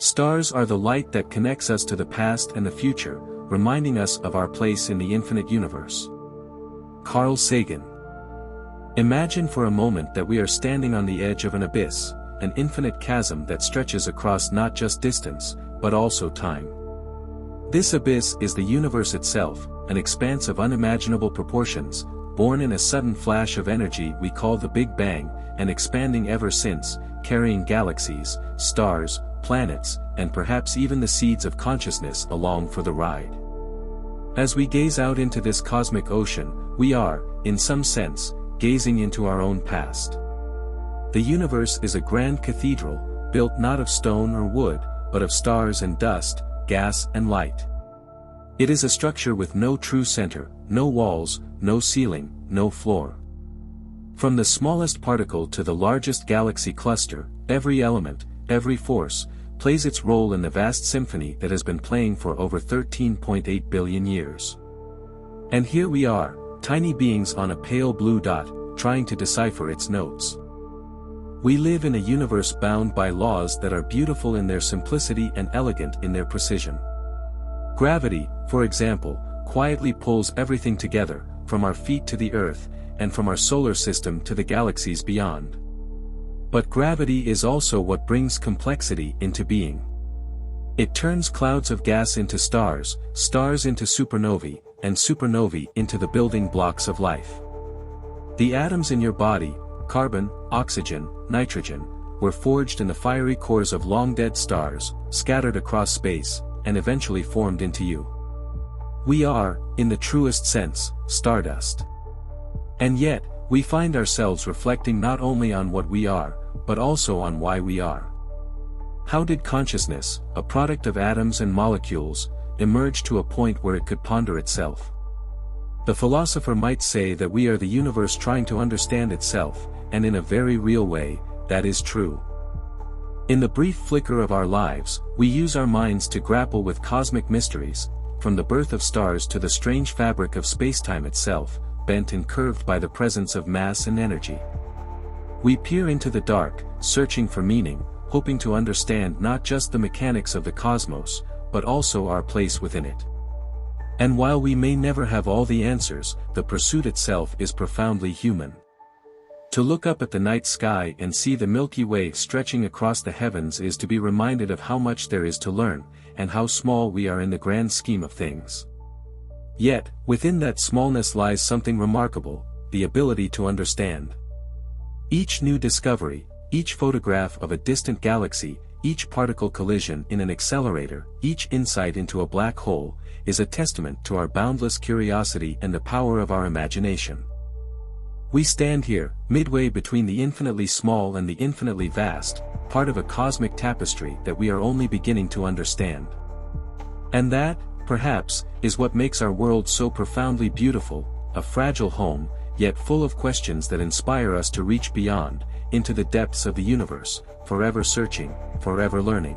Stars are the light that connects us to the past and the future, reminding us of our place in the infinite universe. Carl Sagan. Imagine for a moment that we are standing on the edge of an abyss, an infinite chasm that stretches across not just distance, but also time. This abyss is the universe itself, an expanse of unimaginable proportions, born in a sudden flash of energy we call the Big Bang, and expanding ever since, carrying galaxies, stars, planets, and perhaps even the seeds of consciousness along for the ride. As we gaze out into this cosmic ocean, we are, in some sense, gazing into our own past. The universe is a grand cathedral, built not of stone or wood, but of stars and dust, gas and light. It is a structure with no true center, no walls, no ceiling, no floor. From the smallest particle to the largest galaxy cluster, every element, every force, plays its role in the vast symphony that has been playing for over 13.8 billion years. And here we are, tiny beings on a pale blue dot, trying to decipher its notes. We live in a universe bound by laws that are beautiful in their simplicity and elegant in their precision. Gravity, for example, quietly pulls everything together, from our feet to the Earth, and from our solar system to the galaxies beyond. But gravity is also what brings complexity into being. It turns clouds of gas into stars, stars into supernovae, and supernovae into the building blocks of life. The atoms in your body, carbon, oxygen, nitrogen, were forged in the fiery cores of long-dead stars, scattered across space, and eventually formed into you. We are, in the truest sense, stardust. And yet, we find ourselves reflecting not only on what we are, but also on why we are. How did consciousness, a product of atoms and molecules, emerge to a point where it could ponder itself? The philosopher might say that we are the universe trying to understand itself, and in a very real way, that is true. In the brief flicker of our lives, we use our minds to grapple with cosmic mysteries, from the birth of stars to the strange fabric of spacetime itself, bent and curved by the presence of mass and energy. We peer into the dark, searching for meaning, hoping to understand not just the mechanics of the cosmos, but also our place within it. And while we may never have all the answers, the pursuit itself is profoundly human. To look up at the night sky and see the Milky Way stretching across the heavens is to be reminded of how much there is to learn, and how small we are in the grand scheme of things. Yet, within that smallness lies something remarkable, the ability to understand. Each new discovery, each photograph of a distant galaxy, each particle collision in an accelerator, each insight into a black hole, is a testament to our boundless curiosity and the power of our imagination. We stand here, midway between the infinitely small and the infinitely vast, part of a cosmic tapestry that we are only beginning to understand. And that, perhaps, is what makes our world so profoundly beautiful, a fragile home, yet full of questions that inspire us to reach beyond, into the depths of the universe, forever searching, forever learning.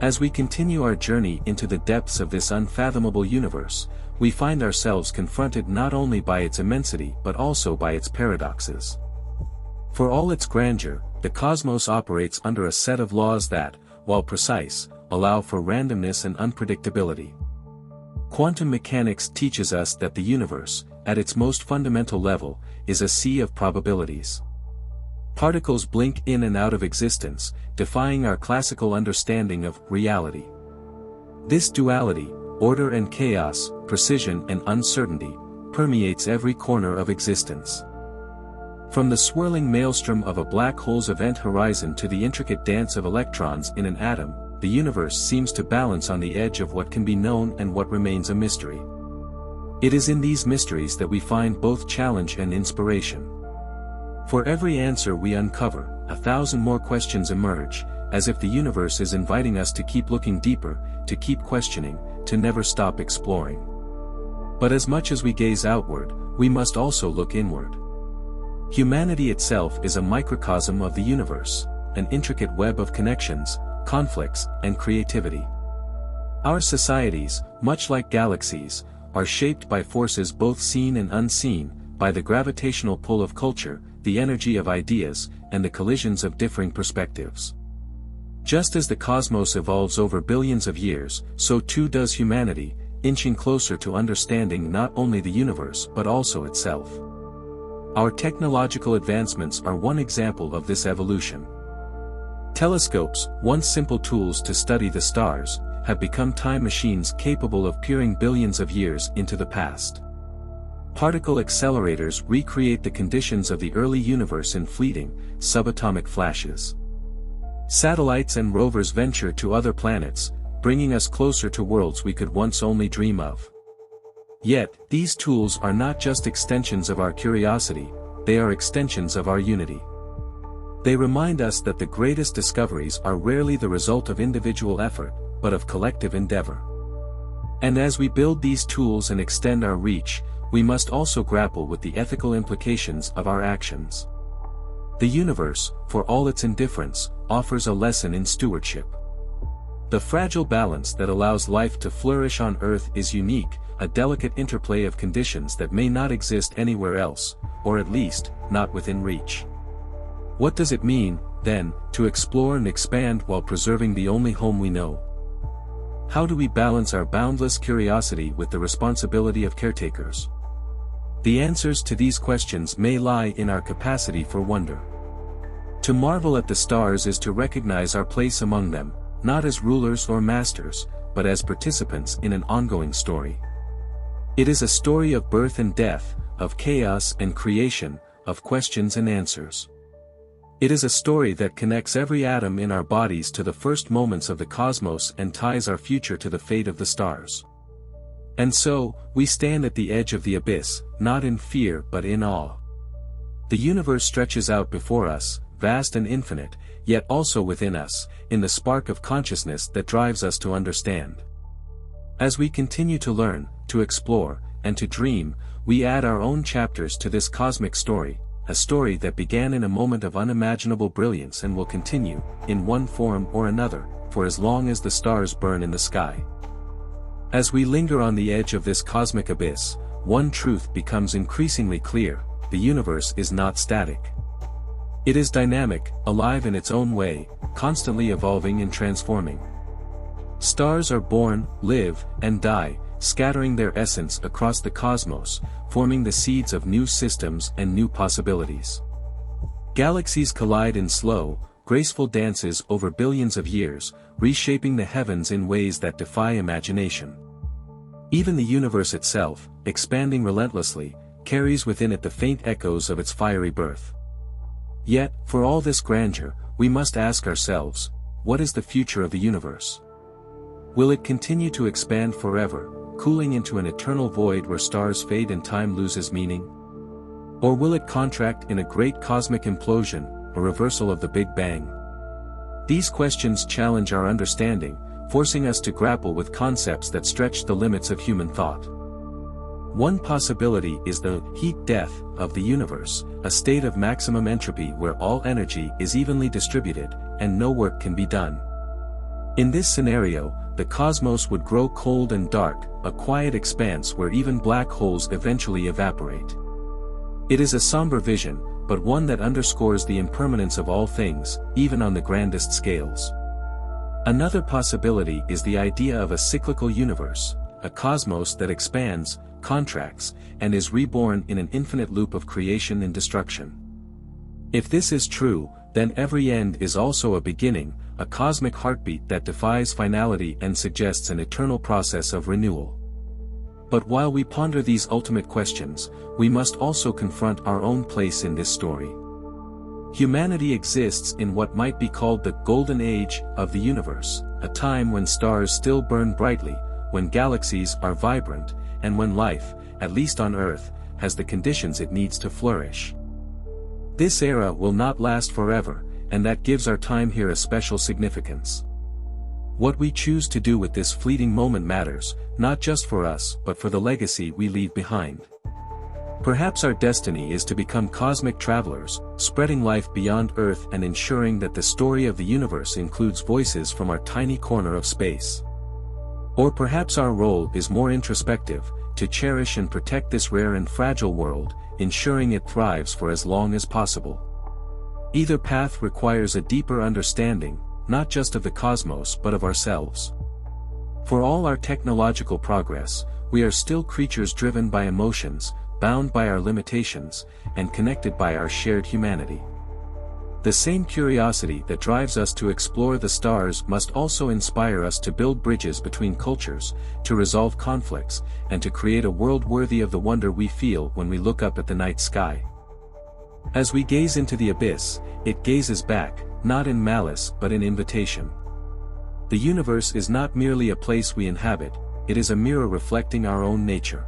As we continue our journey into the depths of this unfathomable universe, we find ourselves confronted not only by its immensity but also by its paradoxes. For all its grandeur, the cosmos operates under a set of laws that, while precise, allow for randomness and unpredictability. Quantum mechanics teaches us that the universe, at its most fundamental level, is a sea of probabilities. Particles blink in and out of existence, defying our classical understanding of reality. This duality, order and chaos, precision and uncertainty, permeates every corner of existence. From the swirling maelstrom of a black hole's event horizon to the intricate dance of electrons in an atom, the universe seems to balance on the edge of what can be known and what remains a mystery. It is in these mysteries that we find both challenge and inspiration. For every answer we uncover, 1,000 more questions emerge, as if the universe is inviting us to keep looking deeper, to keep questioning, to never stop exploring. But as much as we gaze outward, we must also look inward. Humanity itself is a microcosm of the universe, an intricate web of connections, conflicts, and creativity. Our societies, much like galaxies, are shaped by forces both seen and unseen, by the gravitational pull of culture, the energy of ideas, and the collisions of differing perspectives. Just as the cosmos evolves over billions of years, so too does humanity, inching closer to understanding not only the universe but also itself. Our technological advancements are one example of this evolution. Telescopes, once simple tools to study the stars, have become time machines capable of peering billions of years into the past. Particle accelerators recreate the conditions of the early universe in fleeting, subatomic flashes. Satellites and rovers venture to other planets, bringing us closer to worlds we could once only dream of. Yet, these tools are not just extensions of our curiosity, they are extensions of our unity. They remind us that the greatest discoveries are rarely the result of individual effort, but of collective endeavor. And as we build these tools and extend our reach, we must also grapple with the ethical implications of our actions. The universe, for all its indifference, offers a lesson in stewardship. The fragile balance that allows life to flourish on Earth is unique, a delicate interplay of conditions that may not exist anywhere else, or at least, not within reach. What does it mean, then, to explore and expand while preserving the only home we know? How do we balance our boundless curiosity with the responsibility of caretakers? The answers to these questions may lie in our capacity for wonder. To marvel at the stars is to recognize our place among them, not as rulers or masters, but as participants in an ongoing story. It is a story of birth and death, of chaos and creation, of questions and answers. It is a story that connects every atom in our bodies to the first moments of the cosmos and ties our future to the fate of the stars. And so, we stand at the edge of the abyss, not in fear but in awe. The universe stretches out before us, vast and infinite, yet also within us, in the spark of consciousness that drives us to understand. As we continue to learn, to explore, and to dream, we add our own chapters to this cosmic story, a story that began in a moment of unimaginable brilliance and will continue, in one form or another, for as long as the stars burn in the sky. As we linger on the edge of this cosmic abyss, one truth becomes increasingly clear: the universe is not static. It is dynamic, alive in its own way, constantly evolving and transforming. Stars are born, live, and die, scattering their essence across the cosmos, forming the seeds of new systems and new possibilities. Galaxies collide in slow, graceful dances over billions of years, reshaping the heavens in ways that defy imagination. Even the universe itself, expanding relentlessly, carries within it the faint echoes of its fiery birth. Yet, for all this grandeur, we must ask ourselves, what is the future of the universe? Will it continue to expand forever, cooling into an eternal void where stars fade and time loses meaning? Or will it contract in a great cosmic implosion, a reversal of the Big Bang? These questions challenge our understanding, forcing us to grapple with concepts that stretch the limits of human thought. One possibility is the heat death of the universe, a state of maximum entropy where all energy is evenly distributed, and no work can be done. In this scenario, the cosmos would grow cold and dark, a quiet expanse where even black holes eventually evaporate. It is a somber vision, but one that underscores the impermanence of all things, even on the grandest scales. Another possibility is the idea of a cyclical universe, a cosmos that expands, contracts, and is reborn in an infinite loop of creation and destruction. If this is true, then every end is also a beginning, a cosmic heartbeat that defies finality and suggests an eternal process of renewal. But while we ponder these ultimate questions, we must also confront our own place in this story. Humanity exists in what might be called the golden age of the universe, a time when stars still burn brightly, when galaxies are vibrant, and when life, at least on Earth, has the conditions it needs to flourish. This era will not last forever, and that gives our time here a special significance. What we choose to do with this fleeting moment matters, not just for us but for the legacy we leave behind. Perhaps our destiny is to become cosmic travelers, spreading life beyond Earth and ensuring that the story of the universe includes voices from our tiny corner of space. Or perhaps our role is more introspective, to cherish and protect this rare and fragile world, ensuring it thrives for as long as possible. Either path requires a deeper understanding, not just of the cosmos but of ourselves. For all our technological progress, we are still creatures driven by emotions, bound by our limitations, and connected by our shared humanity. The same curiosity that drives us to explore the stars must also inspire us to build bridges between cultures, to resolve conflicts, and to create a world worthy of the wonder we feel when we look up at the night sky. As we gaze into the abyss, it gazes back, not in malice but in invitation. The universe is not merely a place we inhabit, it is a mirror reflecting our own nature.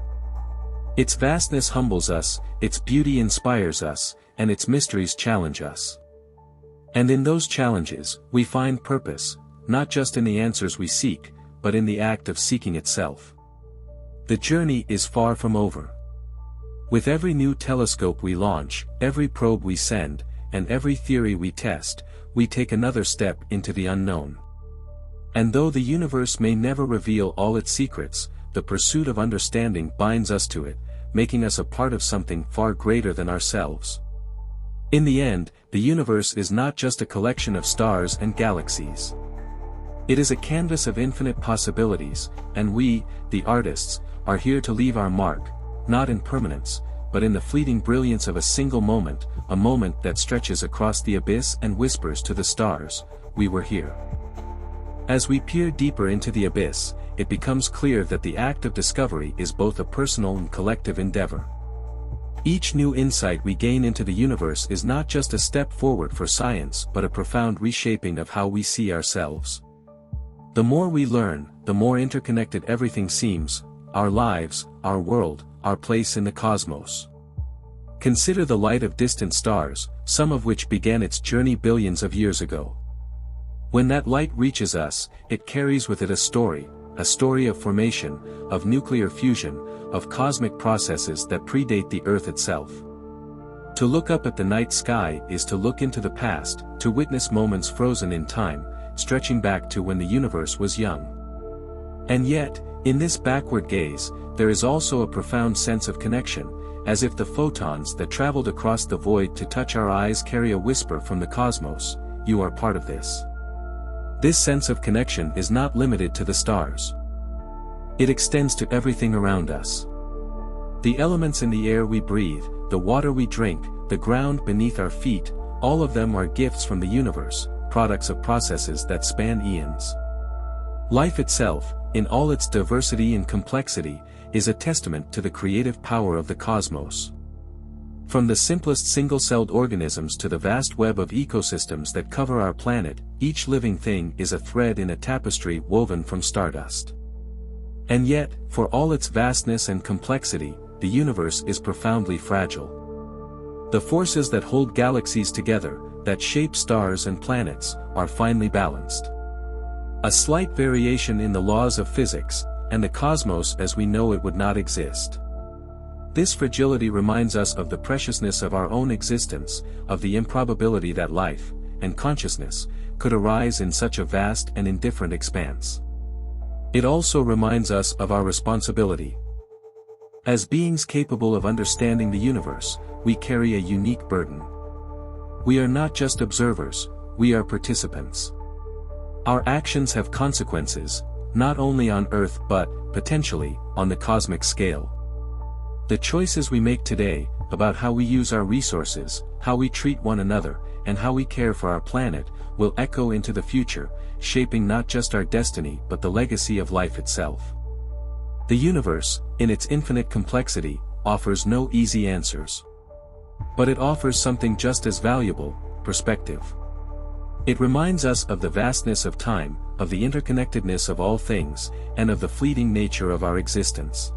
Its vastness humbles us, its beauty inspires us, and its mysteries challenge us. And in those challenges, we find purpose, not just in the answers we seek, but in the act of seeking itself. The journey is far from over. With every new telescope we launch, every probe we send, and every theory we test, we take another step into the unknown. And though the universe may never reveal all its secrets, the pursuit of understanding binds us to it, making us a part of something far greater than ourselves. In the end, the universe is not just a collection of stars and galaxies. It is a canvas of infinite possibilities, and we, the artists, are here to leave our mark, not in permanence, but in the fleeting brilliance of a single moment, a moment that stretches across the abyss and whispers to the stars, "We were here." As we peer deeper into the abyss, it becomes clear that the act of discovery is both a personal and collective endeavor. Each new insight we gain into the universe is not just a step forward for science but a profound reshaping of how we see ourselves. The more we learn, the more interconnected everything seems, our lives, our world, our place in the cosmos. Consider the light of distant stars, some of which began its journey billions of years ago. When that light reaches us, it carries with it a story of formation, of nuclear fusion, of cosmic processes that predate the Earth itself. To look up at the night sky is to look into the past, to witness moments frozen in time, stretching back to when the universe was young. And yet, in this backward gaze, there is also a profound sense of connection, as if the photons that traveled across the void to touch our eyes carry a whisper from the cosmos, "You are part of this." This sense of connection is not limited to the stars. It extends to everything around us. The elements in the air we breathe, the water we drink, the ground beneath our feet, all of them are gifts from the universe, products of processes that span eons. Life itself, in all its diversity and complexity, is a testament to the creative power of the cosmos. From the simplest single-celled organisms to the vast web of ecosystems that cover our planet, each living thing is a thread in a tapestry woven from stardust. And yet, for all its vastness and complexity, the universe is profoundly fragile. The forces that hold galaxies together, that shape stars and planets, are finely balanced. A slight variation in the laws of physics, and the cosmos as we know it would not exist. This fragility reminds us of the preciousness of our own existence, of the improbability that life, and consciousness, could arise in such a vast and indifferent expanse. It also reminds us of our responsibility. As beings capable of understanding the universe, we carry a unique burden. We are not just observers, we are participants. Our actions have consequences, not only on Earth but, potentially, on the cosmic scale. The choices we make today, about how we use our resources, how we treat one another, and how we care for our planet, will echo into the future, shaping not just our destiny but the legacy of life itself. The universe, in its infinite complexity, offers no easy answers. But it offers something just as valuable: perspective. It reminds us of the vastness of time, of the interconnectedness of all things, and of the fleeting nature of our existence.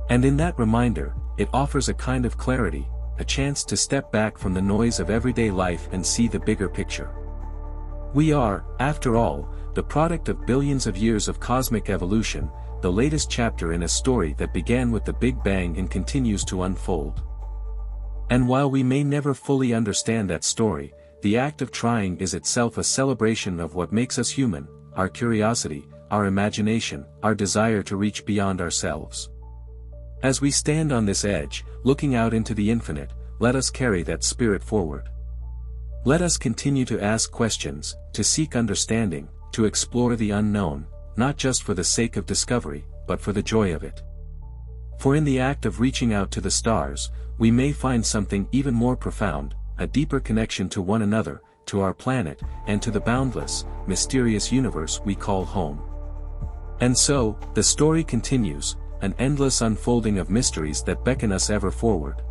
And in that reminder, it offers a kind of clarity, a chance to step back from the noise of everyday life and see the bigger picture. We are, after all, the product of billions of years of cosmic evolution, the latest chapter in a story that began with the Big Bang and continues to unfold. And while we may never fully understand that story, the act of trying is itself a celebration of what makes us human: our curiosity, our imagination, our desire to reach beyond ourselves. As we stand on this edge, looking out into the infinite, let us carry that spirit forward. Let us continue to ask questions, to seek understanding, to explore the unknown, not just for the sake of discovery, but for the joy of it. For in the act of reaching out to the stars, we may find something even more profound, a deeper connection to one another, to our planet, and to the boundless, mysterious universe we call home. And so, the story continues, an endless unfolding of mysteries that beckon us ever forward.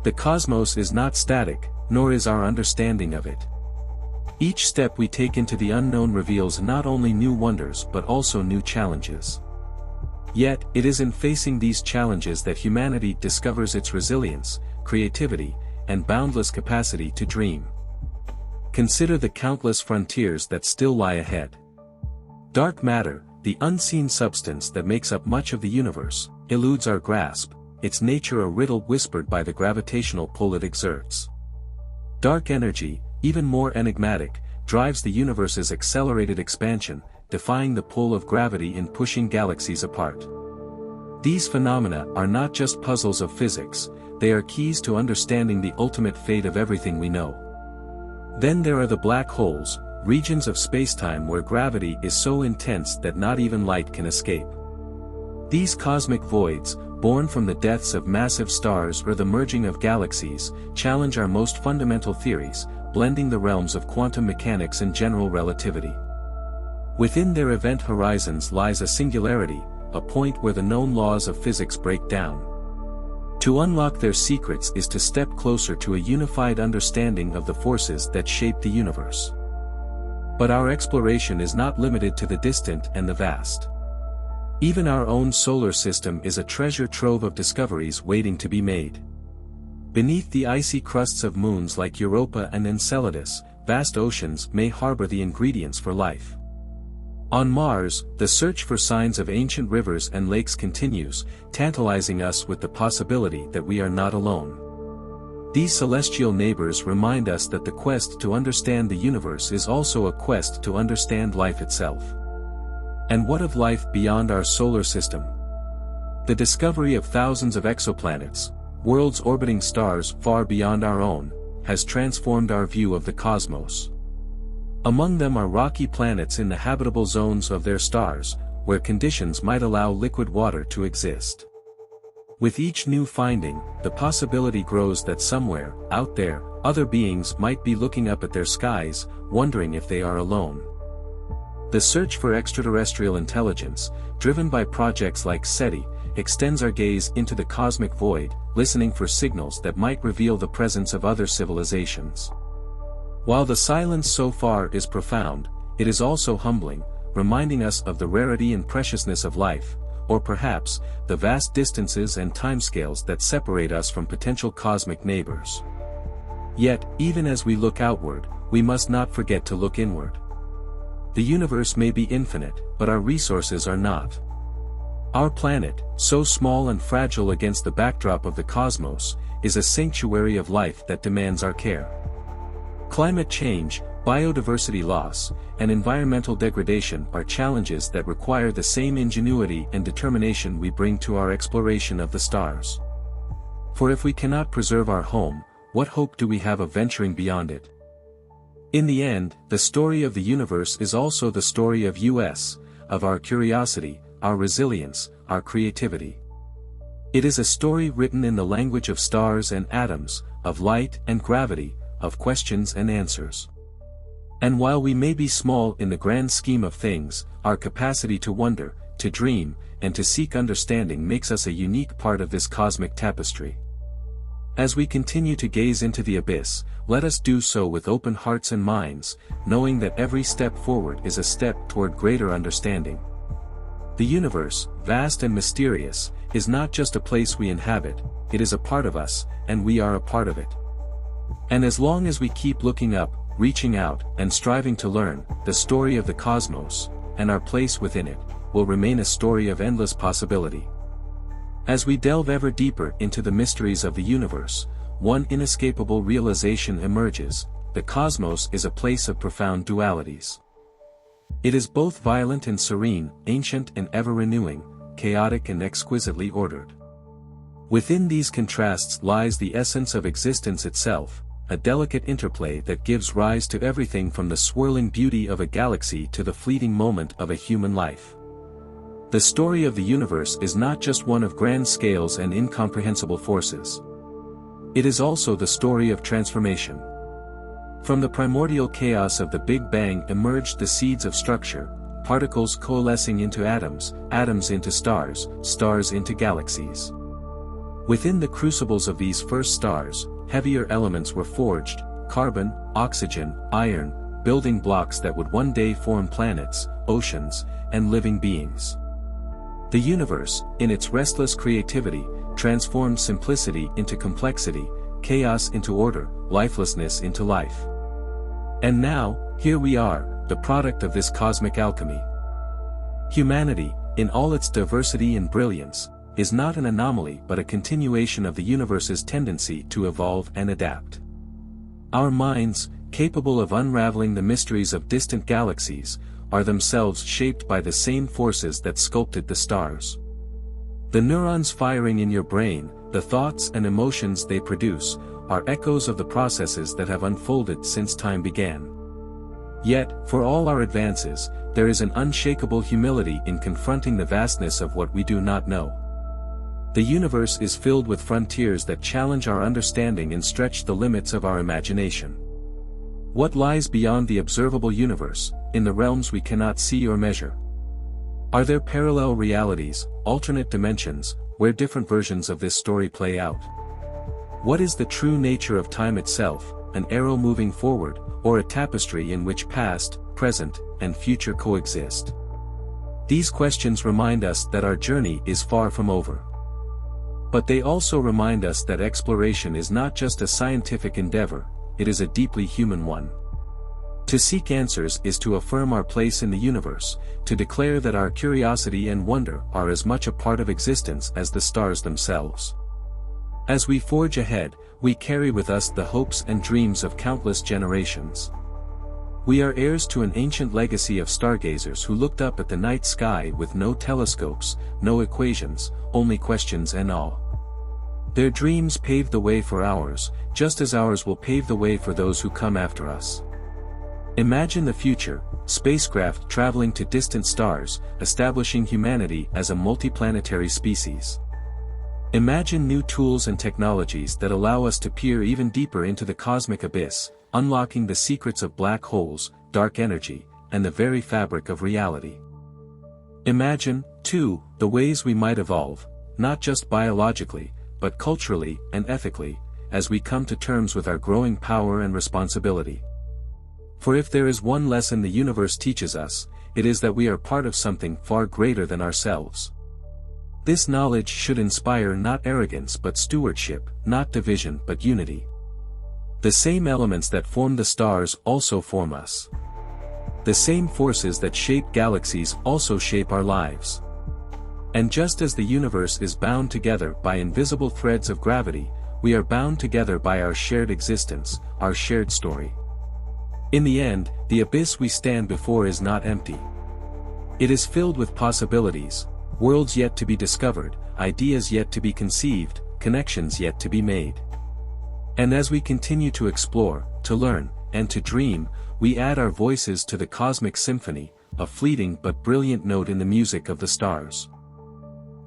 The cosmos is not static, nor is our understanding of it. Each step we take into the unknown reveals not only new wonders but also new challenges. Yet, it is in facing these challenges that humanity discovers its resilience, creativity, and boundless capacity to dream. Consider the countless frontiers that still lie ahead. Dark matter, the unseen substance that makes up much of the universe, eludes our grasp, its nature a riddle whispered by the gravitational pull it exerts. Dark energy, even more enigmatic, drives the universe's accelerated expansion, defying the pull of gravity in pushing galaxies apart. These phenomena are not just puzzles of physics, they are keys to understanding the ultimate fate of everything we know. Then there are the black holes, regions of spacetime where gravity is so intense that not even light can escape. These cosmic voids, born from the deaths of massive stars or the merging of galaxies, challenge our most fundamental theories, blending the realms of quantum mechanics and general relativity. Within their event horizons lies a singularity, a point where the known laws of physics break down. To unlock their secrets is to step closer to a unified understanding of the forces that shape the universe. But our exploration is not limited to the distant and the vast. Even our own solar system is a treasure trove of discoveries waiting to be made. Beneath the icy crusts of moons like Europa and Enceladus, vast oceans may harbor the ingredients for life. On Mars, the search for signs of ancient rivers and lakes continues, tantalizing us with the possibility that we are not alone. These celestial neighbors remind us that the quest to understand the universe is also a quest to understand life itself. And what of life beyond our solar system? The discovery of thousands of exoplanets, worlds orbiting stars far beyond our own, has transformed our view of the cosmos. Among them are rocky planets in the habitable zones of their stars, where conditions might allow liquid water to exist. With each new finding, the possibility grows that somewhere, out there, other beings might be looking up at their skies, wondering if they are alone. The search for extraterrestrial intelligence, driven by projects like SETI, extends our gaze into the cosmic void, listening for signals that might reveal the presence of other civilizations. While the silence so far is profound, it is also humbling, reminding us of the rarity and preciousness of life, or perhaps, the vast distances and timescales that separate us from potential cosmic neighbors. Yet, even as we look outward, we must not forget to look inward. The universe may be infinite, but our resources are not. Our planet, so small and fragile against the backdrop of the cosmos, is a sanctuary of life that demands our care. Climate change, biodiversity loss, and environmental degradation are challenges that require the same ingenuity and determination we bring to our exploration of the stars. For if we cannot preserve our home, what hope do we have of venturing beyond it? In the end, the story of the universe is also the story of us, of our curiosity, our resilience, our creativity. It is a story written in the language of stars and atoms, of light and gravity, of questions and answers. And while we may be small in the grand scheme of things, our capacity to wonder, to dream, and to seek understanding makes us a unique part of this cosmic tapestry. As we continue to gaze into the abyss, let us do so with open hearts and minds, knowing that every step forward is a step toward greater understanding. The universe, vast and mysterious, is not just a place we inhabit, it is a part of us, and we are a part of it. And as long as we keep looking up, reaching out, and striving to learn, the story of the cosmos, and our place within it, will remain a story of endless possibility. As we delve ever deeper into the mysteries of the universe, one inescapable realization emerges: the cosmos is a place of profound dualities. It is both violent and serene, ancient and ever-renewing, chaotic and exquisitely ordered. Within these contrasts lies the essence of existence itself, a delicate interplay that gives rise to everything from the swirling beauty of a galaxy to the fleeting moment of a human life. The story of the universe is not just one of grand scales and incomprehensible forces. It is also the story of transformation. From the primordial chaos of the Big Bang emerged the seeds of structure, particles coalescing into atoms, atoms into stars, stars into galaxies. Within the crucibles of these first stars, heavier elements were forged: carbon, oxygen, iron, building blocks that would one day form planets, oceans, and living beings. The universe, in its restless creativity, transformed simplicity into complexity, chaos into order, lifelessness into life. And now, here we are, the product of this cosmic alchemy. Humanity, in all its diversity and brilliance, is not an anomaly but a continuation of the universe's tendency to evolve and adapt. Our minds, capable of unraveling the mysteries of distant galaxies, are themselves shaped by the same forces that sculpted the stars. The neurons firing in your brain, the thoughts and emotions they produce, are echoes of the processes that have unfolded since time began. Yet, for all our advances, there is an unshakable humility in confronting the vastness of what we do not know. The universe is filled with frontiers that challenge our understanding and stretch the limits of our imagination. What lies beyond the observable universe, in the realms we cannot see or measure? Are there parallel realities, alternate dimensions, where different versions of this story play out? What is the true nature of time itself, an arrow moving forward, or a tapestry in which past, present, and future coexist? These questions remind us that our journey is far from over. But they also remind us that exploration is not just a scientific endeavor, it is a deeply human one. To seek answers is to affirm our place in the universe, to declare that our curiosity and wonder are as much a part of existence as the stars themselves. As we forge ahead, we carry with us the hopes and dreams of countless generations. We are heirs to an ancient legacy of stargazers who looked up at the night sky with no telescopes, no equations, only questions and awe. Their dreams paved the way for ours, just as ours will pave the way for those who come after us. Imagine the future, spacecraft traveling to distant stars, establishing humanity as a multiplanetary species. Imagine new tools and technologies that allow us to peer even deeper into the cosmic abyss, unlocking the secrets of black holes, dark energy, and the very fabric of reality. Imagine, too, the ways we might evolve, not just biologically, but culturally and ethically, as we come to terms with our growing power and responsibility. For if there is one lesson the universe teaches us, it is that we are part of something far greater than ourselves. This knowledge should inspire not arrogance but stewardship, not division but unity. The same elements that form the stars also form us. The same forces that shape galaxies also shape our lives. And just as the universe is bound together by invisible threads of gravity, we are bound together by our shared existence, our shared story. In the end, the abyss we stand before is not empty. It is filled with possibilities, worlds yet to be discovered, ideas yet to be conceived, connections yet to be made. And as we continue to explore, to learn, and to dream, we add our voices to the cosmic symphony, a fleeting but brilliant note in the music of the stars.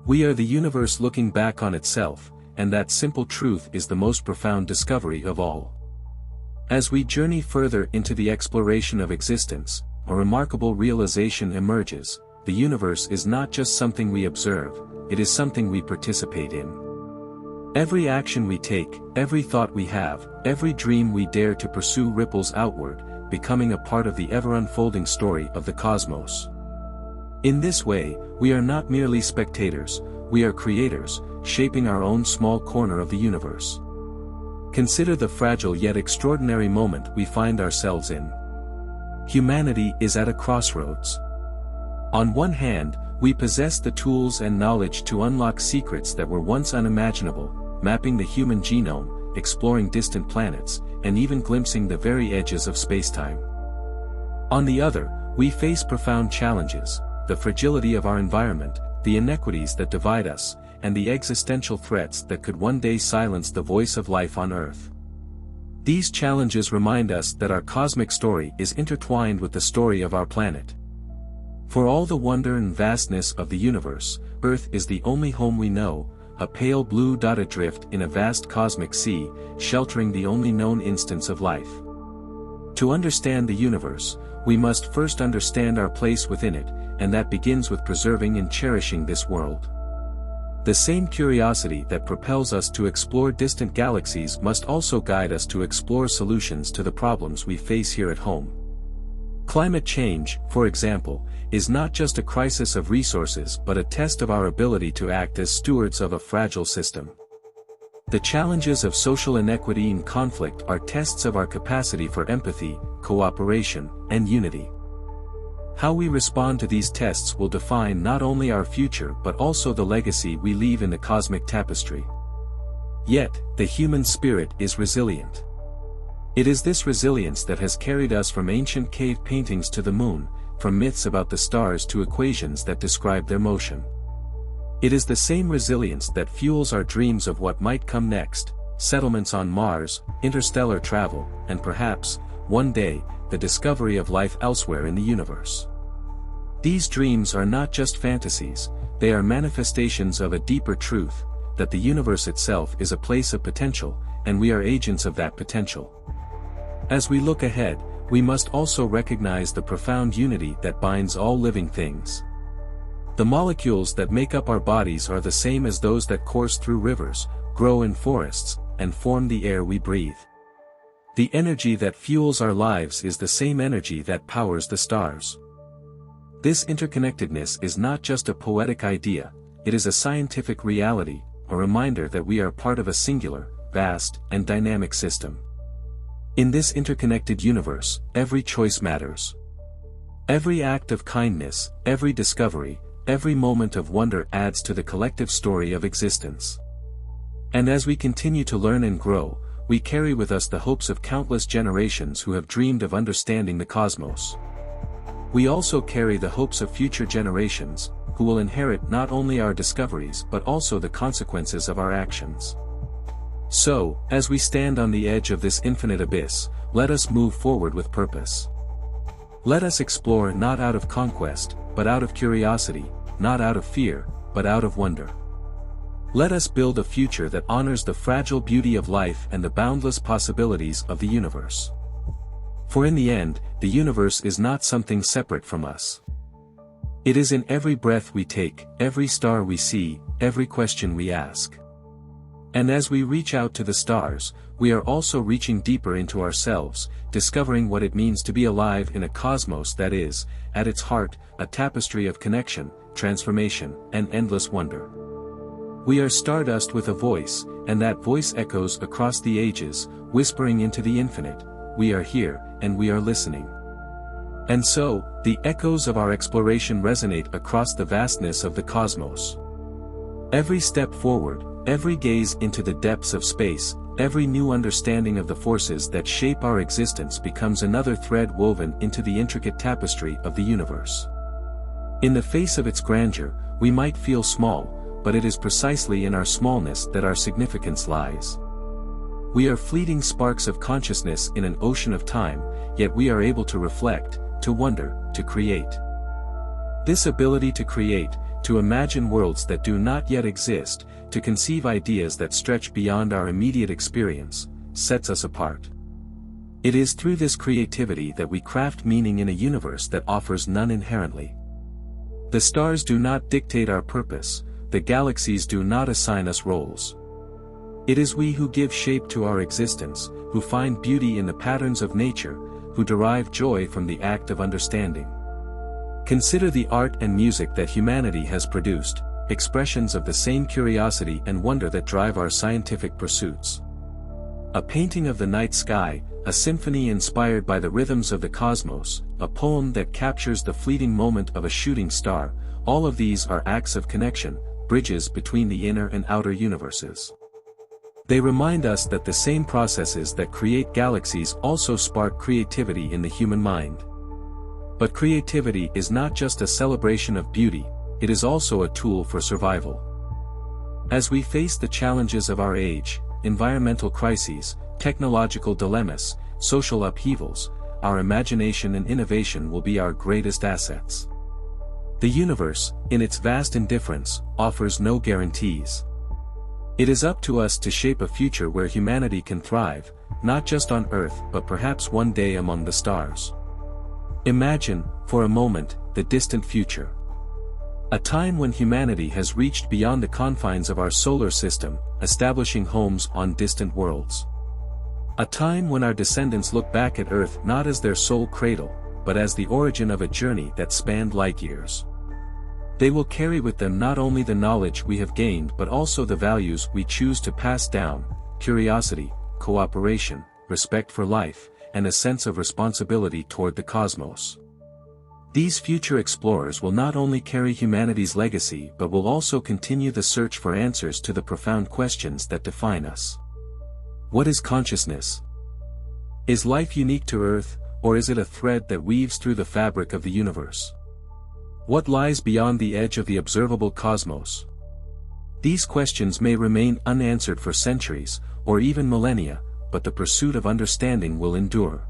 We are the universe looking back on itself, and that simple truth is the most profound discovery of all. As we journey further into the exploration of existence, a remarkable realization emerges: the universe is not just something we observe, it is something we participate in. Every action we take, every thought we have, every dream we dare to pursue ripples outward, becoming a part of the ever-unfolding story of the cosmos. In this way, we are not merely spectators, we are creators, shaping our own small corner of the universe. Consider the fragile yet extraordinary moment we find ourselves in. Humanity is at a crossroads. On one hand, we possess the tools and knowledge to unlock secrets that were once unimaginable, mapping the human genome, exploring distant planets, and even glimpsing the very edges of spacetime. On the other, we face profound challenges: the fragility of our environment, the inequities that divide us, and the existential threats that could one day silence the voice of life on Earth. These challenges remind us that our cosmic story is intertwined with the story of our planet. For all the wonder and vastness of the universe, Earth is the only home we know, a pale blue dot adrift in a vast cosmic sea, sheltering the only known instance of life. To understand the universe, we must first understand our place within it, and that begins with preserving and cherishing this world. The same curiosity that propels us to explore distant galaxies must also guide us to explore solutions to the problems we face here at home. Climate change, for example, is not just a crisis of resources but a test of our ability to act as stewards of a fragile system. The challenges of social inequity and conflict are tests of our capacity for empathy, cooperation, and unity. How we respond to these tests will define not only our future but also the legacy we leave in the cosmic tapestry. Yet, the human spirit is resilient. It is this resilience that has carried us from ancient cave paintings to the moon, from myths about the stars to equations that describe their motion. It is the same resilience that fuels our dreams of what might come next, settlements on Mars, interstellar travel, and perhaps, one day, the discovery of life elsewhere in the universe. These dreams are not just fantasies, they are manifestations of a deeper truth, that the universe itself is a place of potential, and we are agents of that potential. As we look ahead, we must also recognize the profound unity that binds all living things. The molecules that make up our bodies are the same as those that course through rivers, grow in forests, and form the air we breathe. The energy that fuels our lives is the same energy that powers the stars. This interconnectedness is not just a poetic idea, it is a scientific reality, a reminder that we are part of a singular, vast, and dynamic system. In this interconnected universe, every choice matters. Every act of kindness, every discovery, every moment of wonder adds to the collective story of existence. And as we continue to learn and grow, we carry with us the hopes of countless generations who have dreamed of understanding the cosmos. We also carry the hopes of future generations, who will inherit not only our discoveries but also the consequences of our actions. So, as we stand on the edge of this infinite abyss, let us move forward with purpose. Let us explore not out of conquest, but out of curiosity, not out of fear, but out of wonder. Let us build a future that honors the fragile beauty of life and the boundless possibilities of the universe. For in the end, the universe is not something separate from us. It is in every breath we take, every star we see, every question we ask. And as we reach out to the stars, we are also reaching deeper into ourselves, discovering what it means to be alive in a cosmos that is, at its heart, a tapestry of connection, transformation, and endless wonder. We are stardust with a voice, and that voice echoes across the ages, whispering into the infinite, we are here, and we are listening. And so, the echoes of our exploration resonate across the vastness of the cosmos. Every step forward, every gaze into the depths of space, every new understanding of the forces that shape our existence becomes another thread woven into the intricate tapestry of the universe. In the face of its grandeur, we might feel small, but it is precisely in our smallness that our significance lies. We are fleeting sparks of consciousness in an ocean of time, yet we are able to reflect, to wonder, to create. This ability to create, to imagine worlds that do not yet exist, to conceive ideas that stretch beyond our immediate experience, sets us apart. It is through this creativity that we craft meaning in a universe that offers none inherently. The stars do not dictate our purpose, the galaxies do not assign us roles. It is we who give shape to our existence, who find beauty in the patterns of nature, who derive joy from the act of understanding. Consider the art and music that humanity has produced, expressions of the same curiosity and wonder that drive our scientific pursuits. A painting of the night sky, a symphony inspired by the rhythms of the cosmos, a poem that captures the fleeting moment of a shooting star, all of these are acts of connection, bridges between the inner and outer universes. They remind us that the same processes that create galaxies also spark creativity in the human mind. But creativity is not just a celebration of beauty, it is also a tool for survival. As we face the challenges of our age, environmental crises, technological dilemmas, social upheavals, our imagination and innovation will be our greatest assets. The universe, in its vast indifference, offers no guarantees. It is up to us to shape a future where humanity can thrive, not just on Earth but perhaps one day among the stars. Imagine, for a moment, the distant future. A time when humanity has reached beyond the confines of our solar system, establishing homes on distant worlds. A time when our descendants look back at Earth not as their sole cradle, but as the origin of a journey that spanned light years. They will carry with them not only the knowledge we have gained but also the values we choose to pass down: curiosity, cooperation, respect for life, and a sense of responsibility toward the cosmos. These future explorers will not only carry humanity's legacy but will also continue the search for answers to the profound questions that define us. What is consciousness? Is life unique to Earth, or is it a thread that weaves through the fabric of the universe? What lies beyond the edge of the observable cosmos? These questions may remain unanswered for centuries, or even millennia, but the pursuit of understanding will endure.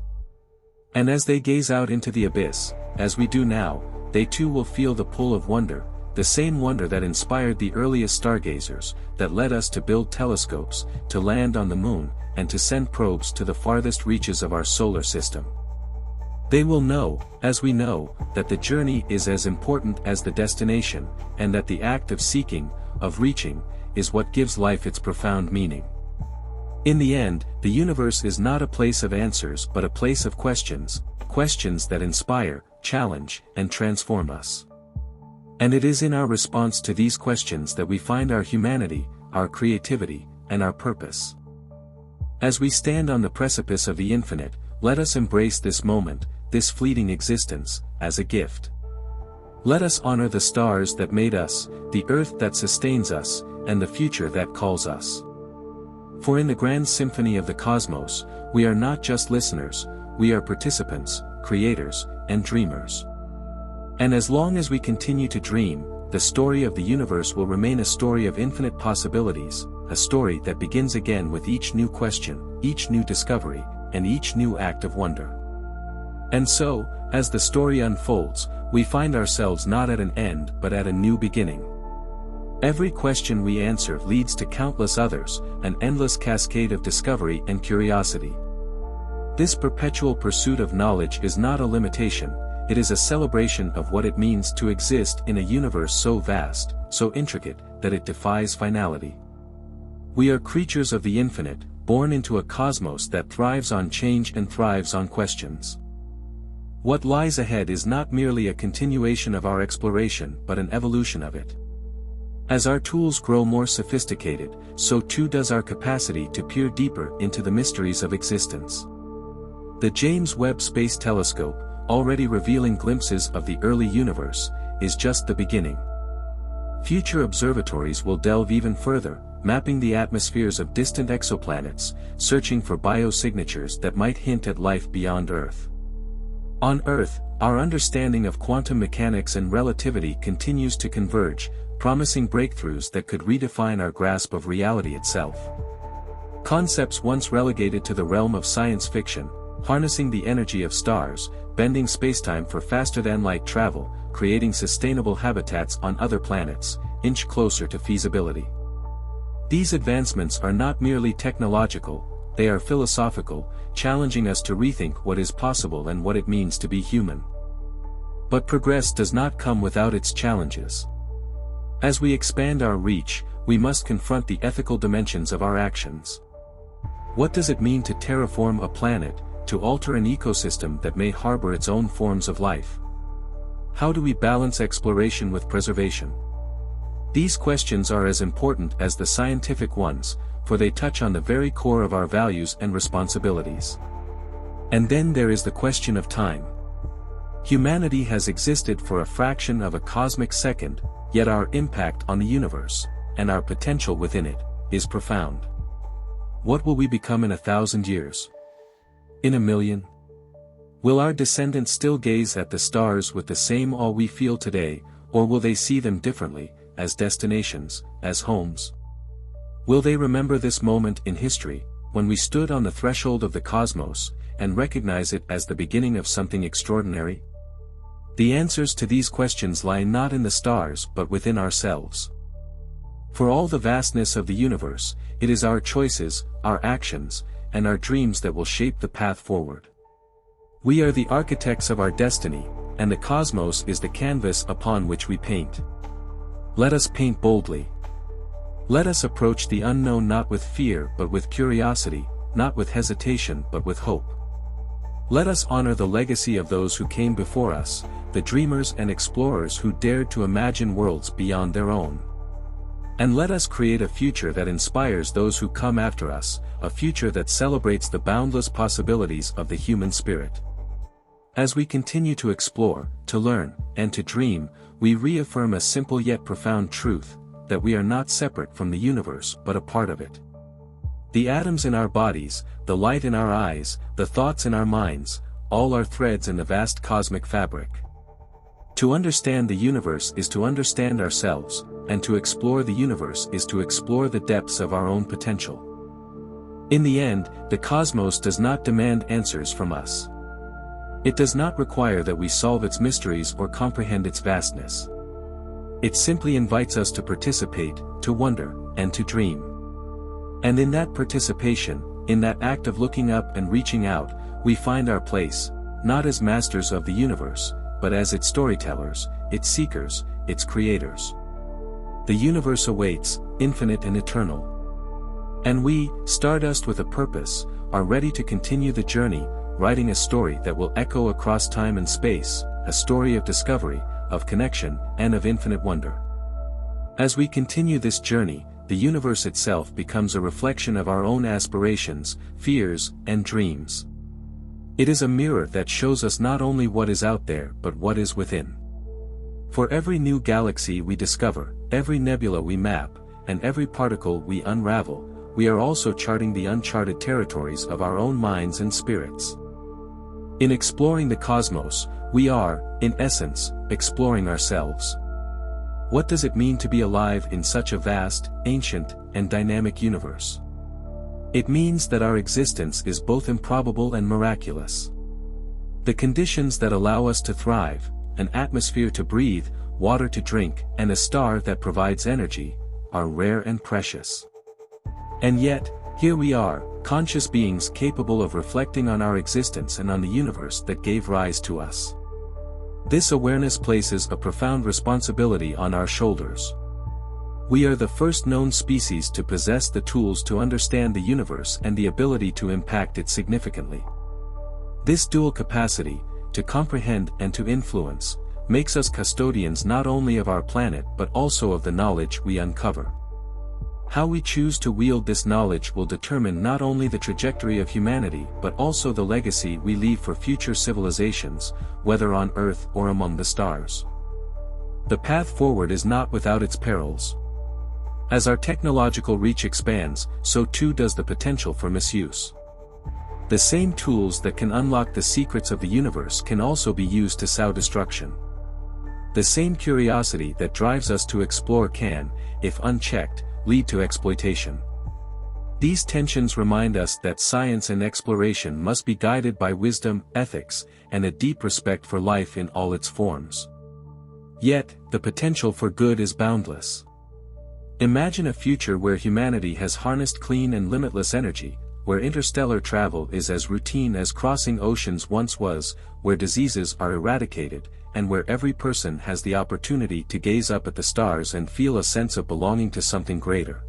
And as they gaze out into the abyss, as we do now, they too will feel the pull of wonder, the same wonder that inspired the earliest stargazers, that led us to build telescopes, to land on the moon, and to send probes to the farthest reaches of our solar system. They will know, as we know, that the journey is as important as the destination, and that the act of seeking, of reaching, is what gives life its profound meaning. In the end, the universe is not a place of answers but a place of questions, questions that inspire, challenge, and transform us. And it is in our response to these questions that we find our humanity, our creativity, and our purpose. As we stand on the precipice of the infinite, let us embrace this moment, this fleeting existence, as a gift. Let us honor the stars that made us, the earth that sustains us, and the future that calls us. For in the grand symphony of the cosmos, we are not just listeners, we are participants, creators, and dreamers. And as long as we continue to dream, the story of the universe will remain a story of infinite possibilities, a story that begins again with each new question, each new discovery, and each new act of wonder. And so, as the story unfolds, we find ourselves not at an end but at a new beginning. Every question we answer leads to countless others, an endless cascade of discovery and curiosity. This perpetual pursuit of knowledge is not a limitation, it is a celebration of what it means to exist in a universe so vast, so intricate, that it defies finality. We are creatures of the infinite, born into a cosmos that thrives on change and thrives on questions. What lies ahead is not merely a continuation of our exploration but an evolution of it. As our tools grow more sophisticated, so too does our capacity to peer deeper into the mysteries of existence. The James Webb Space Telescope, already revealing glimpses of the early universe, is just the beginning. Future observatories will delve even further, mapping the atmospheres of distant exoplanets, searching for biosignatures that might hint at life beyond Earth. On Earth, our understanding of quantum mechanics and relativity continues to converge, promising breakthroughs that could redefine our grasp of reality itself. Concepts once relegated to the realm of science fiction, harnessing the energy of stars, bending spacetime for faster-than-light travel, creating sustainable habitats on other planets, inch closer to feasibility. These advancements are not merely technological, they are philosophical, challenging us to rethink what is possible and what it means to be human. But progress does not come without its challenges. As we expand our reach, we must confront the ethical dimensions of our actions. What does it mean to terraform a planet, to alter an ecosystem that may harbor its own forms of life? How do we balance exploration with preservation? These questions are as important as the scientific ones, for they touch on the very core of our values and responsibilities. And then there is the question of time. Humanity has existed for a fraction of a cosmic second, yet our impact on the universe, and our potential within it, is profound. What will we become in 1,000 years? In 1,000,000? Will our descendants still gaze at the stars with the same awe we feel today, or will they see them differently, as destinations, as homes? Will they remember this moment in history, when we stood on the threshold of the cosmos, and recognize it as the beginning of something extraordinary? The answers to these questions lie not in the stars but within ourselves. For all the vastness of the universe, it is our choices, our actions, and our dreams that will shape the path forward. We are the architects of our destiny, and the cosmos is the canvas upon which we paint. Let us paint boldly. Let us approach the unknown not with fear but with curiosity, not with hesitation but with hope. Let us honor the legacy of those who came before us, the dreamers and explorers who dared to imagine worlds beyond their own. And let us create a future that inspires those who come after us, a future that celebrates the boundless possibilities of the human spirit. As we continue to explore, to learn, and to dream, we reaffirm a simple yet profound truth, that we are not separate from the universe but a part of it. The atoms in our bodies, the light in our eyes, the thoughts in our minds, all are threads in the vast cosmic fabric. To understand the universe is to understand ourselves, and to explore the universe is to explore the depths of our own potential. In the end, the cosmos does not demand answers from us. It does not require that we solve its mysteries or comprehend its vastness. It simply invites us to participate, to wonder, and to dream. And in that participation, in that act of looking up and reaching out, we find our place, not as masters of the universe, but as its storytellers, its seekers, its creators. The universe awaits, infinite and eternal. And we, stardust with a purpose, are ready to continue the journey, writing a story that will echo across time and space, a story of discovery, of connection, and of infinite wonder. As we continue this journey, the universe itself becomes a reflection of our own aspirations, fears, and dreams. It is a mirror that shows us not only what is out there but what is within. For every new galaxy we discover, every nebula we map, and every particle we unravel, we are also charting the uncharted territories of our own minds and spirits. In exploring the cosmos, we are, in essence, exploring ourselves. What does it mean to be alive in such a vast, ancient, and dynamic universe? It means that our existence is both improbable and miraculous. The conditions that allow us to thrive, an atmosphere to breathe, water to drink, and a star that provides energy, are rare and precious. And yet, here we are, conscious beings capable of reflecting on our existence and on the universe that gave rise to us. This awareness places a profound responsibility on our shoulders. We are the first known species to possess the tools to understand the universe and the ability to impact it significantly. This dual capacity, to comprehend and to influence, makes us custodians not only of our planet but also of the knowledge we uncover. How we choose to wield this knowledge will determine not only the trajectory of humanity but also the legacy we leave for future civilizations, whether on Earth or among the stars. The path forward is not without its perils. As our technological reach expands, so too does the potential for misuse. The same tools that can unlock the secrets of the universe can also be used to sow destruction. The same curiosity that drives us to explore can, if unchecked, lead to exploitation. These tensions remind us that science and exploration must be guided by wisdom, ethics, and a deep respect for life in all its forms. Yet, the potential for good is boundless. Imagine a future where humanity has harnessed clean and limitless energy, where interstellar travel is as routine as crossing oceans once was, where diseases are eradicated, and where every person has the opportunity to gaze up at the stars and feel a sense of belonging to something greater.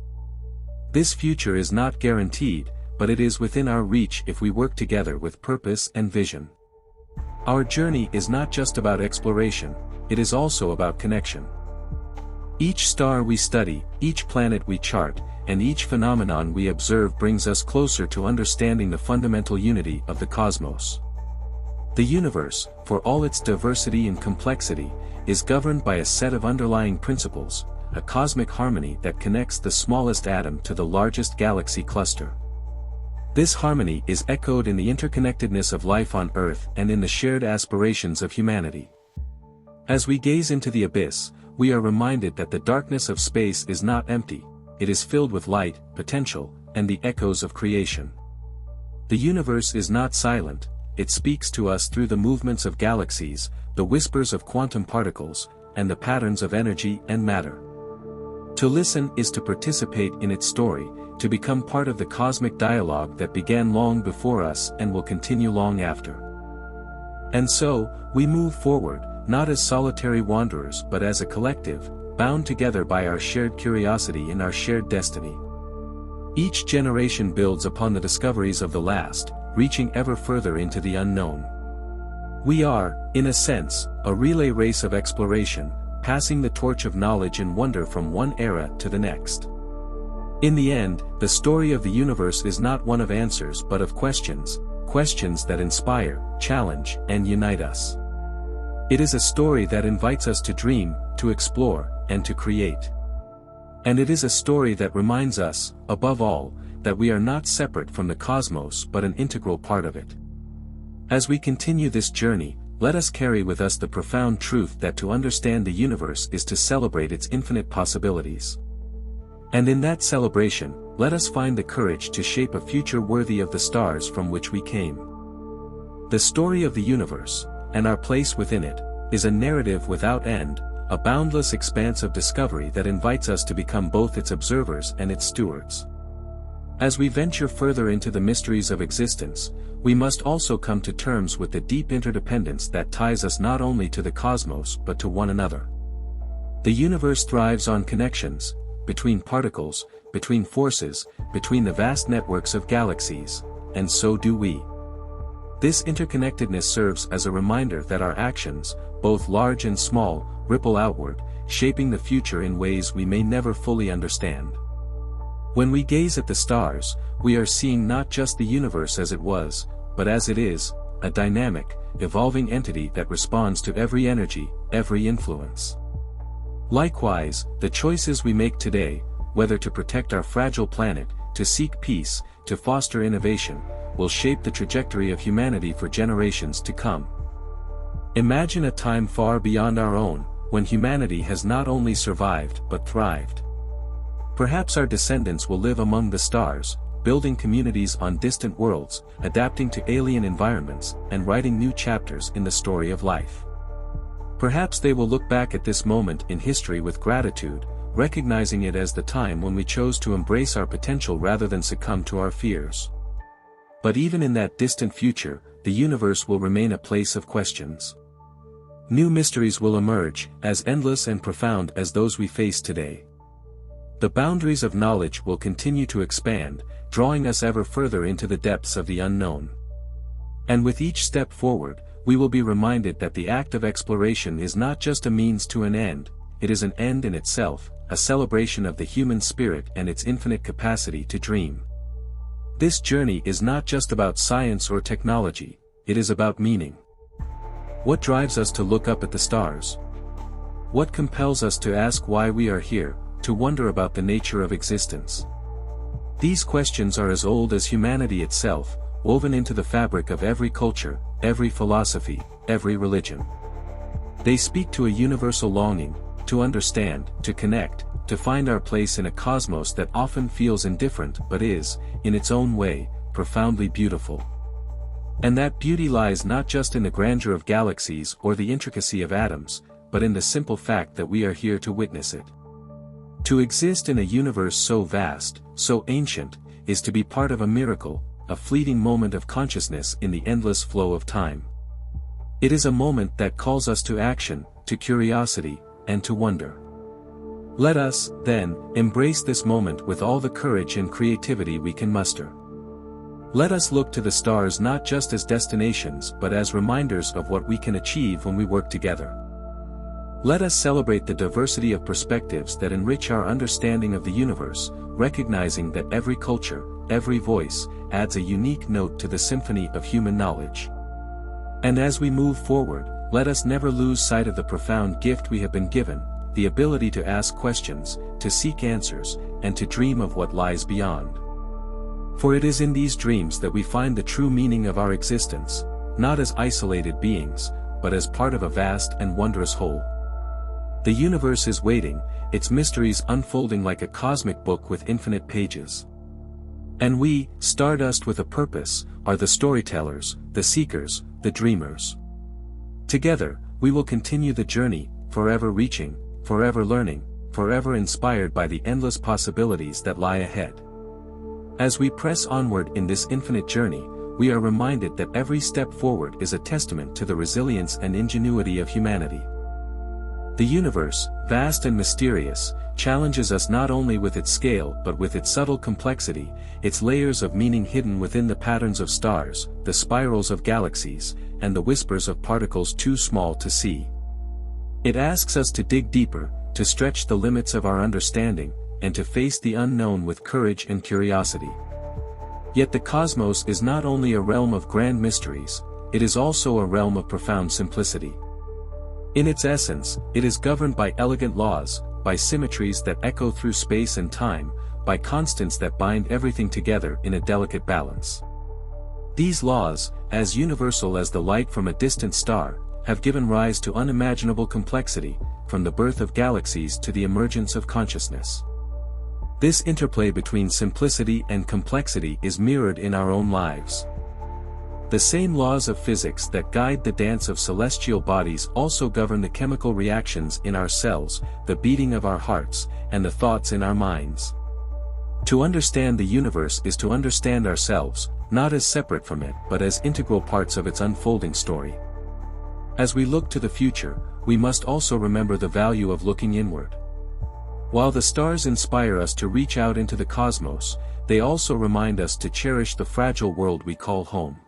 This future is not guaranteed, but it is within our reach if we work together with purpose and vision. Our journey is not just about exploration, it is also about connection. Each star we study, each planet we chart, and each phenomenon we observe brings us closer to understanding the fundamental unity of the cosmos. The universe, for all its diversity and complexity, is governed by a set of underlying principles, a cosmic harmony that connects the smallest atom to the largest galaxy cluster. This harmony is echoed in the interconnectedness of life on Earth and in the shared aspirations of humanity. As we gaze into the abyss, we are reminded that the darkness of space is not empty, it is filled with light, potential, and the echoes of creation. The universe is not silent, it speaks to us through the movements of galaxies, the whispers of quantum particles, and the patterns of energy and matter. To listen is to participate in its story, to become part of the cosmic dialogue that began long before us and will continue long after. And so, we move forward, not as solitary wanderers but as a collective, bound together by our shared curiosity and our shared destiny. Each generation builds upon the discoveries of the last, reaching ever further into the unknown. We are, in a sense, a relay race of exploration, passing the torch of knowledge and wonder from one era to the next. In the end, the story of the universe is not one of answers but of questions, questions that inspire, challenge, and unite us. It is a story that invites us to dream, to explore, and to create. And it is a story that reminds us, above all, that we are not separate from the cosmos but an integral part of it. As we continue this journey, let us carry with us the profound truth that to understand the universe is to celebrate its infinite possibilities. And in that celebration, let us find the courage to shape a future worthy of the stars from which we came. The story of the universe, and our place within it, is a narrative without end, a boundless expanse of discovery that invites us to become both its observers and its stewards. As we venture further into the mysteries of existence, we must also come to terms with the deep interdependence that ties us not only to the cosmos but to one another. The universe thrives on connections, between particles, between forces, between the vast networks of galaxies, and so do we. This interconnectedness serves as a reminder that our actions, both large and small, ripple outward, shaping the future in ways we may never fully understand. When we gaze at the stars, we are seeing not just the universe as it was, but as it is, a dynamic, evolving entity that responds to every energy, every influence. Likewise, the choices we make today, whether to protect our fragile planet, to seek peace, to foster innovation, will shape the trajectory of humanity for generations to come. Imagine a time far beyond our own, when humanity has not only survived but thrived. Perhaps our descendants will live among the stars, building communities on distant worlds, adapting to alien environments, and writing new chapters in the story of life. Perhaps they will look back at this moment in history with gratitude, recognizing it as the time when we chose to embrace our potential rather than succumb to our fears. But even in that distant future, the universe will remain a place of questions. New mysteries will emerge, as endless and profound as those we face today. The boundaries of knowledge will continue to expand, drawing us ever further into the depths of the unknown. And with each step forward, we will be reminded that the act of exploration is not just a means to an end, it is an end in itself, a celebration of the human spirit and its infinite capacity to dream. This journey is not just about science or technology, it is about meaning. What drives us to look up at the stars? What compels us to ask why we are here, to wonder about the nature of existence? These questions are as old as humanity itself, woven into the fabric of every culture, every philosophy, every religion. They speak to a universal longing, to understand, to connect, to find our place in a cosmos that often feels indifferent but is, in its own way, profoundly beautiful. And that beauty lies not just in the grandeur of galaxies or the intricacy of atoms, but in the simple fact that we are here to witness it. To exist in a universe so vast, so ancient, is to be part of a miracle, a fleeting moment of consciousness in the endless flow of time. It is a moment that calls us to action, to curiosity, and to wonder. Let us, then, embrace this moment with all the courage and creativity we can muster. Let us look to the stars not just as destinations but as reminders of what we can achieve when we work together. Let us celebrate the diversity of perspectives that enrich our understanding of the universe, recognizing that every culture, every voice, adds a unique note to the symphony of human knowledge. And as we move forward, let us never lose sight of the profound gift we have been given, the ability to ask questions, to seek answers, and to dream of what lies beyond. For it is in these dreams that we find the true meaning of our existence, not as isolated beings, but as part of a vast and wondrous whole. The universe is waiting, its mysteries unfolding like a cosmic book with infinite pages. And we, stardust with a purpose, are the storytellers, the seekers, the dreamers. Together, we will continue the journey, forever reaching, forever learning, forever inspired by the endless possibilities that lie ahead. As we press onward in this infinite journey, we are reminded that every step forward is a testament to the resilience and ingenuity of humanity. The universe, vast and mysterious, challenges us not only with its scale but with its subtle complexity, its layers of meaning hidden within the patterns of stars, the spirals of galaxies, and the whispers of particles too small to see. It asks us to dig deeper, to stretch the limits of our understanding, and to face the unknown with courage and curiosity. Yet the cosmos is not only a realm of grand mysteries, it is also a realm of profound simplicity. In its essence, it is governed by elegant laws, by symmetries that echo through space and time, by constants that bind everything together in a delicate balance. These laws, as universal as the light from a distant star, have given rise to unimaginable complexity, from the birth of galaxies to the emergence of consciousness. This interplay between simplicity and complexity is mirrored in our own lives. The same laws of physics that guide the dance of celestial bodies also govern the chemical reactions in our cells, the beating of our hearts, and the thoughts in our minds. To understand the universe is to understand ourselves, not as separate from it but as integral parts of its unfolding story. As we look to the future, we must also remember the value of looking inward. While the stars inspire us to reach out into the cosmos, they also remind us to cherish the fragile world we call home.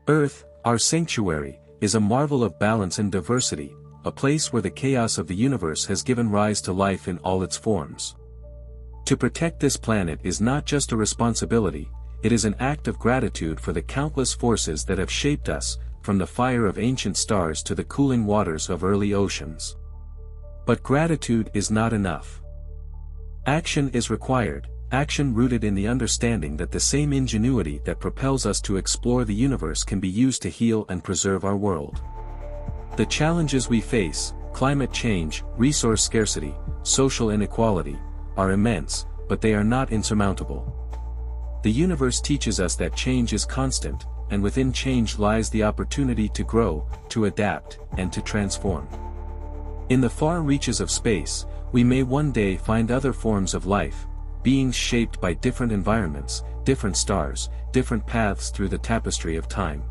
Earth, our sanctuary, is a marvel of balance and diversity, a place where the chaos of the universe has given rise to life in all its forms. To protect this planet is not just a responsibility, it is an act of gratitude for the countless forces that have shaped us, from the fire of ancient stars to the cooling waters of early oceans. But gratitude is not enough. Action is required. Action rooted in the understanding that the same ingenuity that propels us to explore the universe can be used to heal and preserve our world. The challenges we face, climate change, resource scarcity, social inequality, are immense, but they are not insurmountable. The universe teaches us that change is constant, and within change lies the opportunity to grow, to adapt, and to transform. In the far reaches of space, we may one day find other forms of life, beings shaped by different environments, different stars, different paths through the tapestry of time.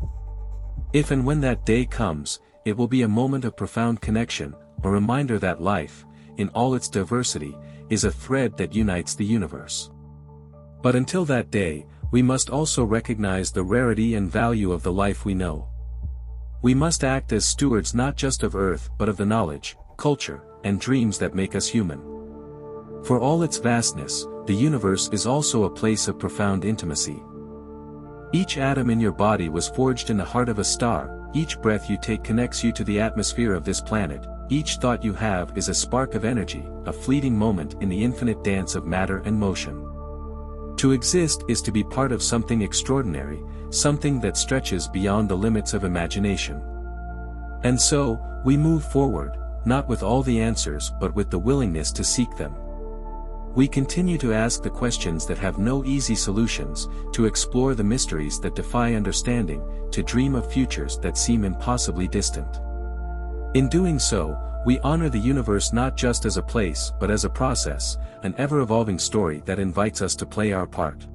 If and when that day comes, it will be a moment of profound connection, a reminder that life, in all its diversity, is a thread that unites the universe. But until that day, we must also recognize the rarity and value of the life we know. We must act as stewards not just of Earth but of the knowledge, culture, and dreams that make us human. For all its vastness, the universe is also a place of profound intimacy. Each atom in your body was forged in the heart of a star, each breath you take connects you to the atmosphere of this planet, each thought you have is a spark of energy, a fleeting moment in the infinite dance of matter and motion. To exist is to be part of something extraordinary, something that stretches beyond the limits of imagination. And so, we move forward, not with all the answers but with the willingness to seek them. We continue to ask the questions that have no easy solutions, to explore the mysteries that defy understanding, to dream of futures that seem impossibly distant. In doing so, we honor the universe not just as a place but as a process, an ever-evolving story that invites us to play our part.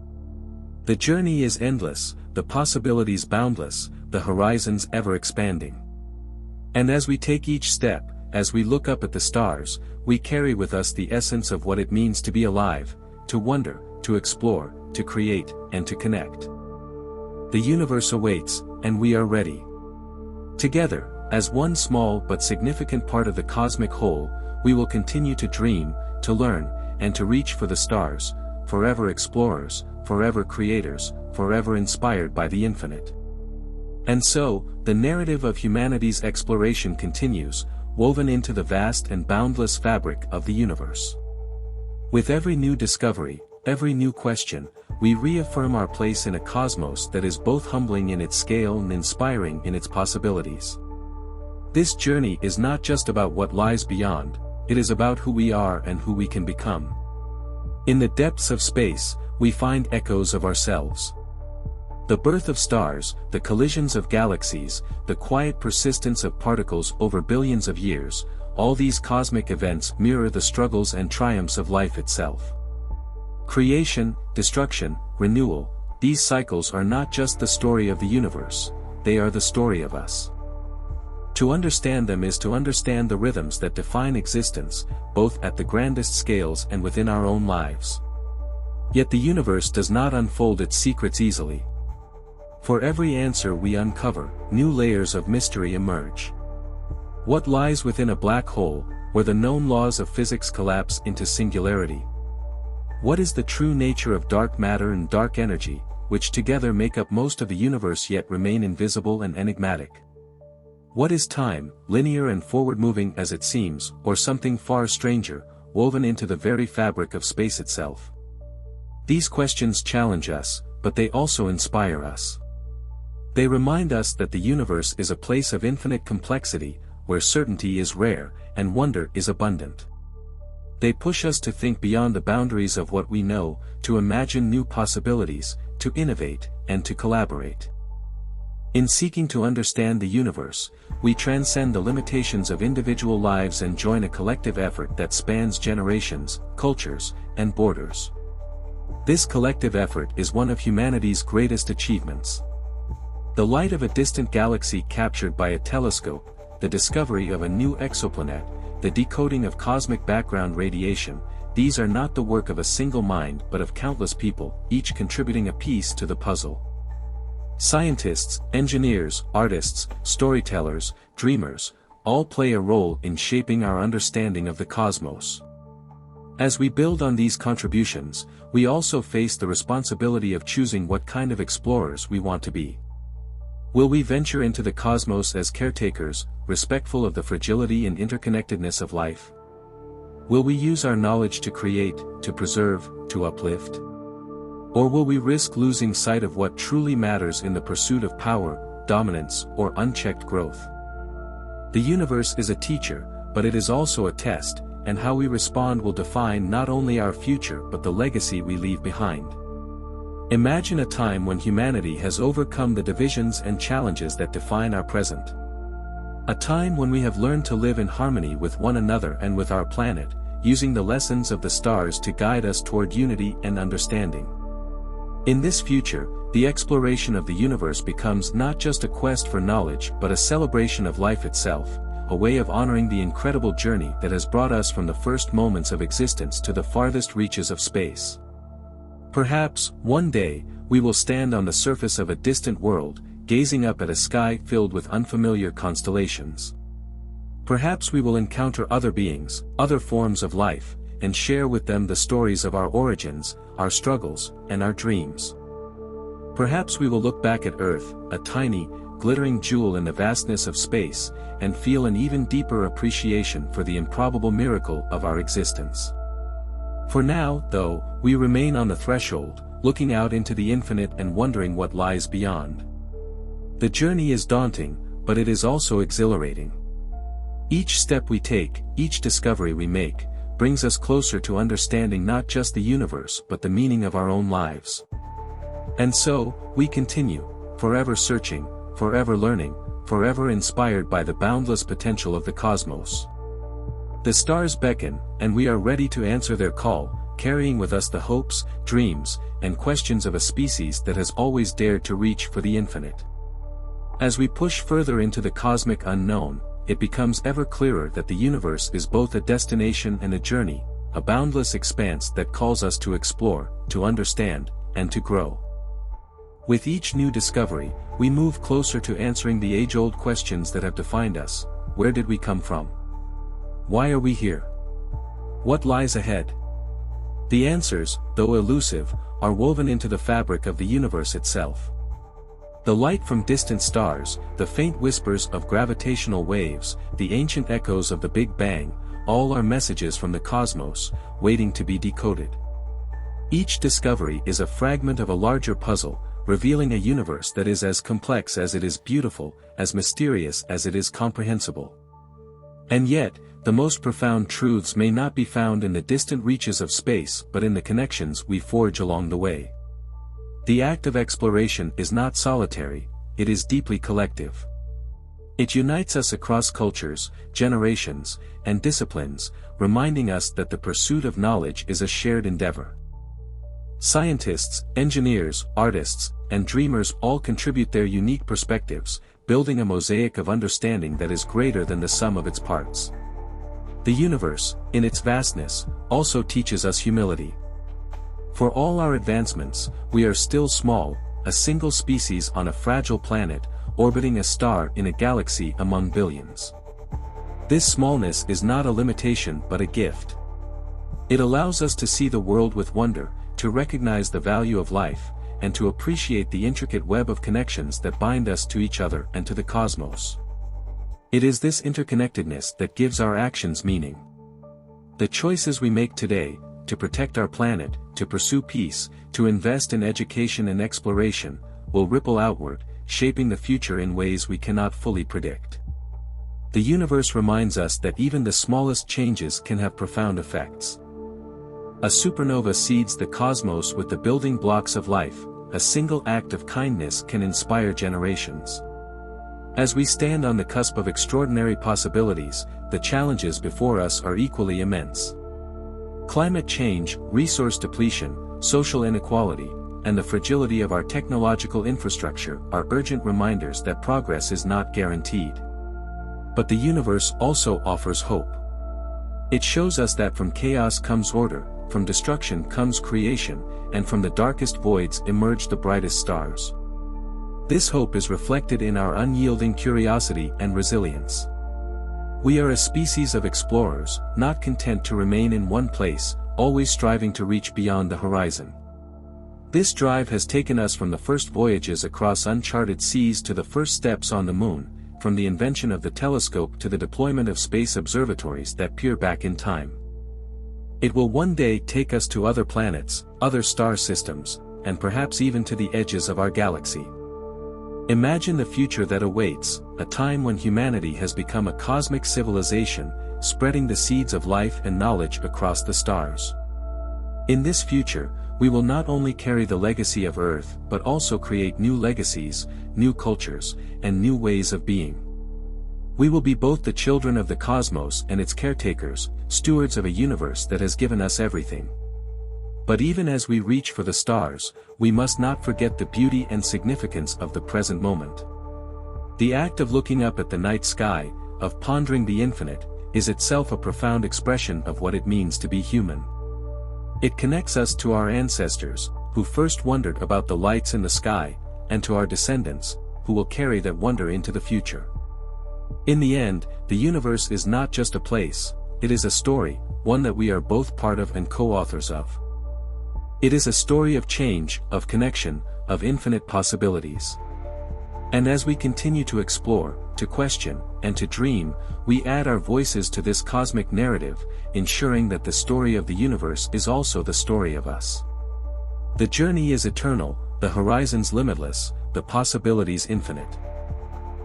The journey is endless, the possibilities boundless, the horizons ever-expanding. And as we take each step, as we look up at the stars, we carry with us the essence of what it means to be alive, to wonder, to explore, to create, and to connect. The universe awaits, and we are ready. Together, as one small but significant part of the cosmic whole, we will continue to dream, to learn, and to reach for the stars, forever explorers, forever creators, forever inspired by the infinite. And so, the narrative of humanity's exploration continues, woven into the vast and boundless fabric of the universe. With every new discovery, every new question, we reaffirm our place in a cosmos that is both humbling in its scale and inspiring in its possibilities. This journey is not just about what lies beyond, it is about who we are and who we can become. In the depths of space, we find echoes of ourselves. The birth of stars, the collisions of galaxies, the quiet persistence of particles over billions of years, all these cosmic events mirror the struggles and triumphs of life itself. Creation, destruction, renewal, these cycles are not just the story of the universe, they are the story of us. To understand them is to understand the rhythms that define existence, both at the grandest scales and within our own lives. Yet the universe does not unfold its secrets easily. For every answer we uncover, new layers of mystery emerge. What lies within a black hole, where the known laws of physics collapse into singularity? What is the true nature of dark matter and dark energy, which together make up most of the universe yet remain invisible and enigmatic? What is time, linear and forward-moving as it seems, or something far stranger, woven into the very fabric of space itself? These questions challenge us, but they also inspire us. They remind us that the universe is a place of infinite complexity, where certainty is rare, and wonder is abundant. They push us to think beyond the boundaries of what we know, to imagine new possibilities, to innovate, and to collaborate. In seeking to understand the universe, we transcend the limitations of individual lives and join a collective effort that spans generations, cultures, and borders. This collective effort is one of humanity's greatest achievements. The light of a distant galaxy captured by a telescope, the discovery of a new exoplanet, the decoding of cosmic background radiation, these are not the work of a single mind but of countless people, each contributing a piece to the puzzle. Scientists, engineers, artists, storytellers, dreamers, all play a role in shaping our understanding of the cosmos. As we build on these contributions, we also face the responsibility of choosing what kind of explorers we want to be. Will we venture into the cosmos as caretakers, respectful of the fragility and interconnectedness of life? Will we use our knowledge to create, to preserve, to uplift? Or will we risk losing sight of what truly matters in the pursuit of power, dominance, or unchecked growth? The universe is a teacher, but it is also a test, and how we respond will define not only our future but the legacy we leave behind. Imagine a time when humanity has overcome the divisions and challenges that define our present. A time when we have learned to live in harmony with one another and with our planet, using the lessons of the stars to guide us toward unity and understanding. In this future, the exploration of the universe becomes not just a quest for knowledge but a celebration of life itself, a way of honoring the incredible journey that has brought us from the first moments of existence to the farthest reaches of space. Perhaps, one day, we will stand on the surface of a distant world, gazing up at a sky filled with unfamiliar constellations. Perhaps we will encounter other beings, other forms of life, and share with them the stories of our origins, our struggles, and our dreams. Perhaps we will look back at Earth, a tiny, glittering jewel in the vastness of space, and feel an even deeper appreciation for the improbable miracle of our existence. For now, though, we remain on the threshold, looking out into the infinite and wondering what lies beyond. The journey is daunting, but it is also exhilarating. Each step we take, each discovery we make, brings us closer to understanding not just the universe but the meaning of our own lives. And so, we continue, forever searching, forever learning, forever inspired by the boundless potential of the cosmos. The stars beckon, and we are ready to answer their call, carrying with us the hopes, dreams, and questions of a species that has always dared to reach for the infinite. As we push further into the cosmic unknown, it becomes ever clearer that the universe is both a destination and a journey, a boundless expanse that calls us to explore, to understand, and to grow. With each new discovery, we move closer to answering the age-old questions that have defined us. Where did we come from? Why are we here? What lies ahead? The answers, though elusive, are woven into the fabric of the universe itself. The light from distant stars, the faint whispers of gravitational waves, the ancient echoes of the Big Bang, all are messages from the cosmos, waiting to be decoded. Each discovery is a fragment of a larger puzzle, revealing a universe that is as complex as it is beautiful, as mysterious as it is comprehensible. And yet, the most profound truths may not be found in the distant reaches of space but in the connections we forge along the way. The act of exploration is not solitary, it is deeply collective. It unites us across cultures, generations, and disciplines, reminding us that the pursuit of knowledge is a shared endeavor. Scientists, engineers, artists, and dreamers all contribute their unique perspectives, building a mosaic of understanding that is greater than the sum of its parts. The universe, in its vastness, also teaches us humility. For all our advancements, we are still small, a single species on a fragile planet, orbiting a star in a galaxy among billions. This smallness is not a limitation but a gift. It allows us to see the world with wonder, to recognize the value of life, and to appreciate the intricate web of connections that bind us to each other and to the cosmos. It is this interconnectedness that gives our actions meaning. The choices we make today, to protect our planet, to pursue peace, to invest in education and exploration, will ripple outward, shaping the future in ways we cannot fully predict. The universe reminds us that even the smallest changes can have profound effects. A supernova seeds the cosmos with the building blocks of life, a single act of kindness can inspire generations. As we stand on the cusp of extraordinary possibilities, the challenges before us are equally immense. Climate change, resource depletion, social inequality, and the fragility of our technological infrastructure are urgent reminders that progress is not guaranteed. But the universe also offers hope. It shows us that from chaos comes order, from destruction comes creation, and from the darkest voids emerge the brightest stars. This hope is reflected in our unyielding curiosity and resilience. We are a species of explorers, not content to remain in one place, always striving to reach beyond the horizon. This drive has taken us from the first voyages across uncharted seas to the first steps on the moon, from the invention of the telescope to the deployment of space observatories that peer back in time. It will one day take us to other planets, other star systems, and perhaps even to the edges of our galaxy. Imagine the future that awaits, a time when humanity has become a cosmic civilization, spreading the seeds of life and knowledge across the stars. In this future, we will not only carry the legacy of Earth but also create new legacies, new cultures, and new ways of being. We will be both the children of the cosmos and its caretakers, stewards of a universe that has given us everything. But even as we reach for the stars, we must not forget the beauty and significance of the present moment. The act of looking up at the night sky, of pondering the infinite, is itself a profound expression of what it means to be human. It connects us to our ancestors, who first wondered about the lights in the sky, and to our descendants, who will carry that wonder into the future. In the end, the universe is not just a place, it is a story, one that we are both part of and co-authors of. It is a story of change, of connection, of infinite possibilities. And as we continue to explore, to question, and to dream, we add our voices to this cosmic narrative, ensuring that the story of the universe is also the story of us. The journey is eternal, the horizons limitless, the possibilities infinite.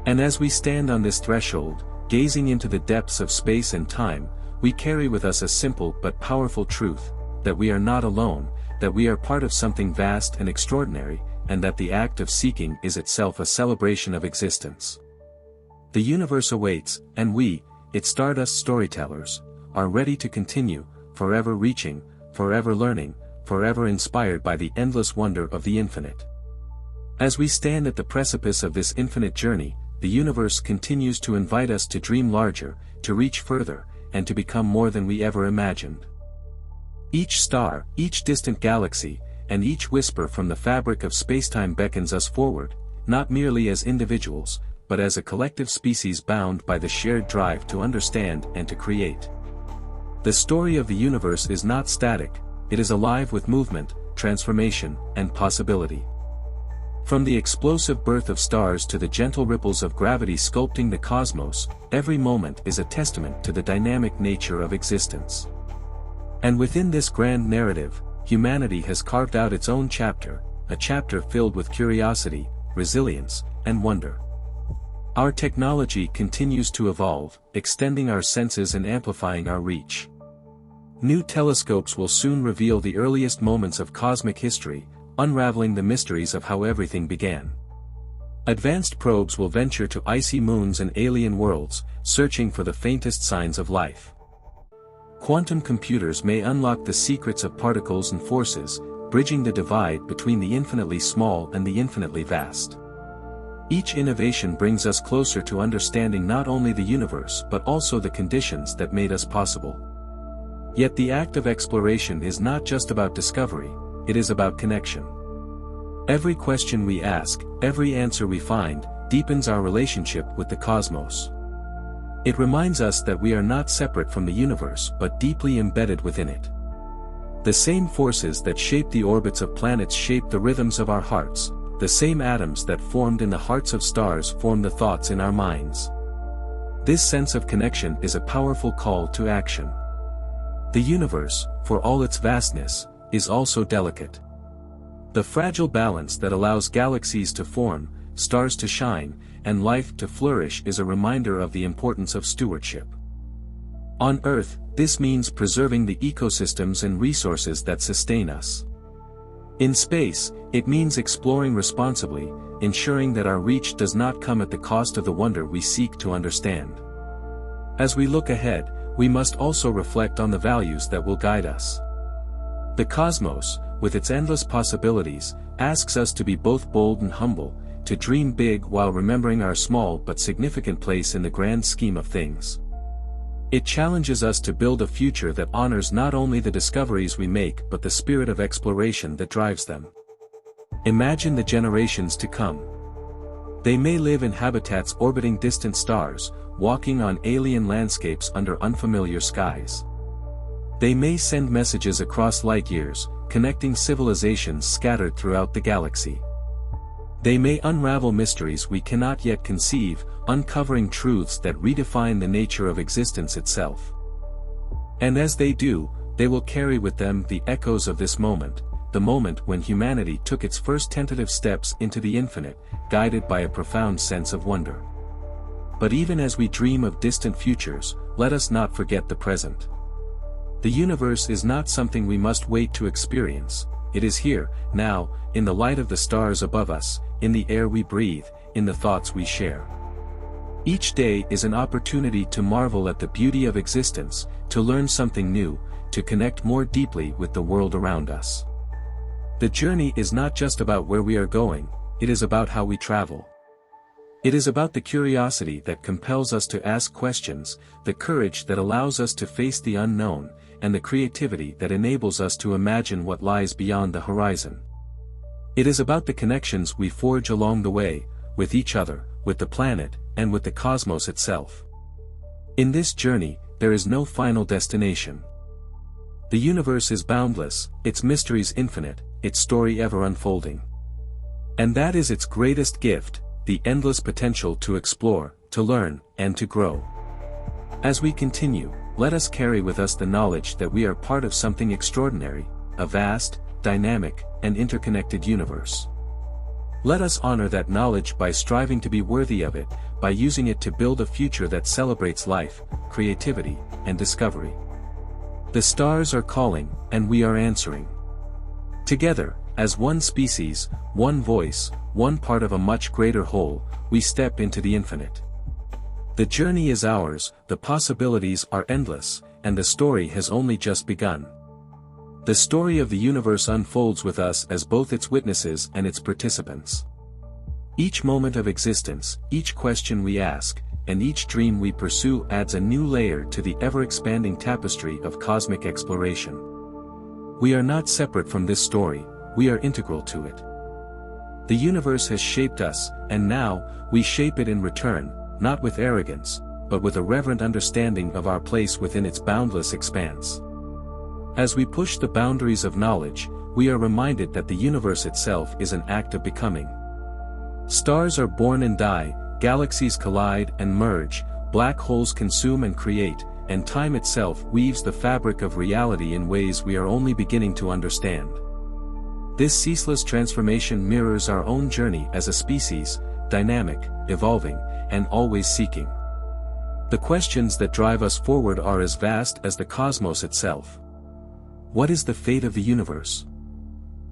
And as we stand on this threshold, gazing into the depths of space and time, we carry with us a simple but powerful truth, that we are not alone, that we are part of something vast and extraordinary, and that the act of seeking is itself a celebration of existence. The universe awaits, and we, its stardust storytellers, are ready to continue, forever reaching, forever learning, forever inspired by the endless wonder of the infinite. As we stand at the precipice of this infinite journey, the universe continues to invite us to dream larger, to reach further, and to become more than we ever imagined. Each star, each distant galaxy, and each whisper from the fabric of spacetime beckons us forward, not merely as individuals, but as a collective species bound by the shared drive to understand and to create. The story of the universe is not static, it is alive with movement, transformation, and possibility. From the explosive birth of stars to the gentle ripples of gravity sculpting the cosmos, every moment is a testament to the dynamic nature of existence. And within this grand narrative, humanity has carved out its own chapter, a chapter filled with curiosity, resilience, and wonder. Our technology continues to evolve, extending our senses and amplifying our reach. New telescopes will soon reveal the earliest moments of cosmic history, unraveling the mysteries of how everything began. Advanced probes will venture to icy moons and alien worlds, searching for the faintest signs of life. Quantum computers may unlock the secrets of particles and forces, bridging the divide between the infinitely small and the infinitely vast. Each innovation brings us closer to understanding not only the universe but also the conditions that made us possible. Yet the act of exploration is not just about discovery, it is about connection. Every question we ask, every answer we find, deepens our relationship with the cosmos. It reminds us that we are not separate from the universe but deeply embedded within it. The same forces that shape the orbits of planets shape the rhythms of our hearts, the same atoms that formed in the hearts of stars form the thoughts in our minds. This sense of connection is a powerful call to action. The universe, for all its vastness, is also delicate. The fragile balance that allows galaxies to form, stars to shine, and life to flourish is a reminder of the importance of stewardship. On Earth, this means preserving the ecosystems and resources that sustain us. In space, it means exploring responsibly, ensuring that our reach does not come at the cost of the wonder we seek to understand. As we look ahead, we must also reflect on the values that will guide us. The cosmos, with its endless possibilities, asks us to be both bold and humble, to dream big while remembering our small but significant place in the grand scheme of things. It challenges us to build a future that honors not only the discoveries we make but the spirit of exploration that drives them. Imagine the generations to come. They may live in habitats orbiting distant stars, walking on alien landscapes under unfamiliar skies. They may send messages across light years, connecting civilizations scattered throughout the galaxy. They may unravel mysteries we cannot yet conceive, uncovering truths that redefine the nature of existence itself. And as they do, they will carry with them the echoes of this moment, the moment when humanity took its first tentative steps into the infinite, guided by a profound sense of wonder. But even as we dream of distant futures, let us not forget the present. The universe is not something we must wait to experience, it is here, now, in the light of the stars above us, in the air we breathe, in the thoughts we share. Each day is an opportunity to marvel at the beauty of existence, to learn something new, to connect more deeply with the world around us. The journey is not just about where we are going, it is about how we travel. It is about the curiosity that compels us to ask questions, the courage that allows us to face the unknown, and the creativity that enables us to imagine what lies beyond the horizon. It is about the connections we forge along the way, with each other, with the planet, and with the cosmos itself. In this journey, there is no final destination. The universe is boundless, its mysteries infinite, its story ever unfolding. And that is its greatest gift, the endless potential to explore, to learn, and to grow. As we continue, let us carry with us the knowledge that we are part of something extraordinary, a vast, dynamic, and interconnected universe. Let us honor that knowledge by striving to be worthy of it, by using it to build a future that celebrates life, creativity, and discovery. The stars are calling, and we are answering. Together, as one species, one voice, one part of a much greater whole, we step into the infinite. The journey is ours, the possibilities are endless, and the story has only just begun. The story of the universe unfolds with us as both its witnesses and its participants. Each moment of existence, each question we ask, and each dream we pursue adds a new layer to the ever-expanding tapestry of cosmic exploration. We are not separate from this story, we are integral to it. The universe has shaped us, and now, we shape it in return, not with arrogance, but with a reverent understanding of our place within its boundless expanse. As we push the boundaries of knowledge, we are reminded that the universe itself is an act of becoming. Stars are born and die, galaxies collide and merge, black holes consume and create, and time itself weaves the fabric of reality in ways we are only beginning to understand. This ceaseless transformation mirrors our own journey as a species, dynamic, evolving, and always seeking. The questions that drive us forward are as vast as the cosmos itself. What is the fate of the universe?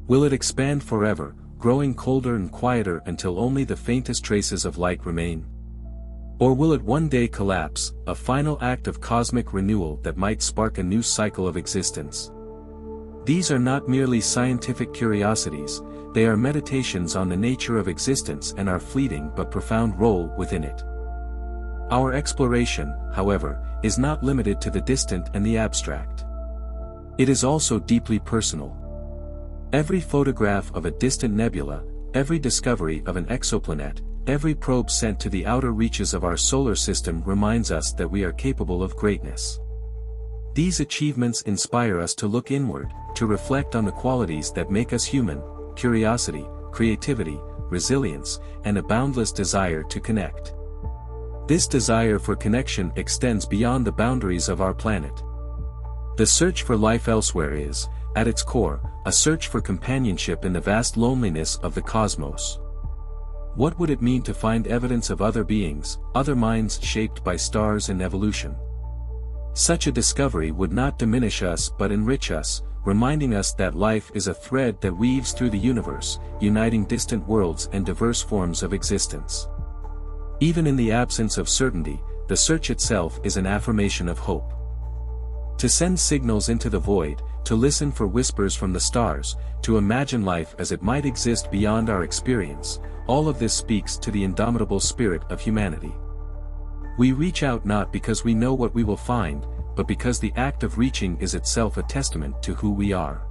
Will it expand forever, growing colder and quieter until only the faintest traces of light remain? Or will it one day collapse, a final act of cosmic renewal that might spark a new cycle of existence? These are not merely scientific curiosities, they are meditations on the nature of existence and our fleeting but profound role within it. Our exploration, however, is not limited to the distant and the abstract. It is also deeply personal. Every photograph of a distant nebula, every discovery of an exoplanet, every probe sent to the outer reaches of our solar system reminds us that we are capable of greatness. These achievements inspire us to look inward, to reflect on the qualities that make us human: curiosity, creativity, resilience, and a boundless desire to connect. This desire for connection extends beyond the boundaries of our planet. The search for life elsewhere is, at its core, a search for companionship in the vast loneliness of the cosmos. What would it mean to find evidence of other beings, other minds shaped by stars and evolution? Such a discovery would not diminish us but enrich us, reminding us that life is a thread that weaves through the universe, uniting distant worlds and diverse forms of existence. Even in the absence of certainty, the search itself is an affirmation of hope. To send signals into the void, to listen for whispers from the stars, to imagine life as it might exist beyond our experience, all of this speaks to the indomitable spirit of humanity. We reach out not because we know what we will find, but because the act of reaching is itself a testament to who we are.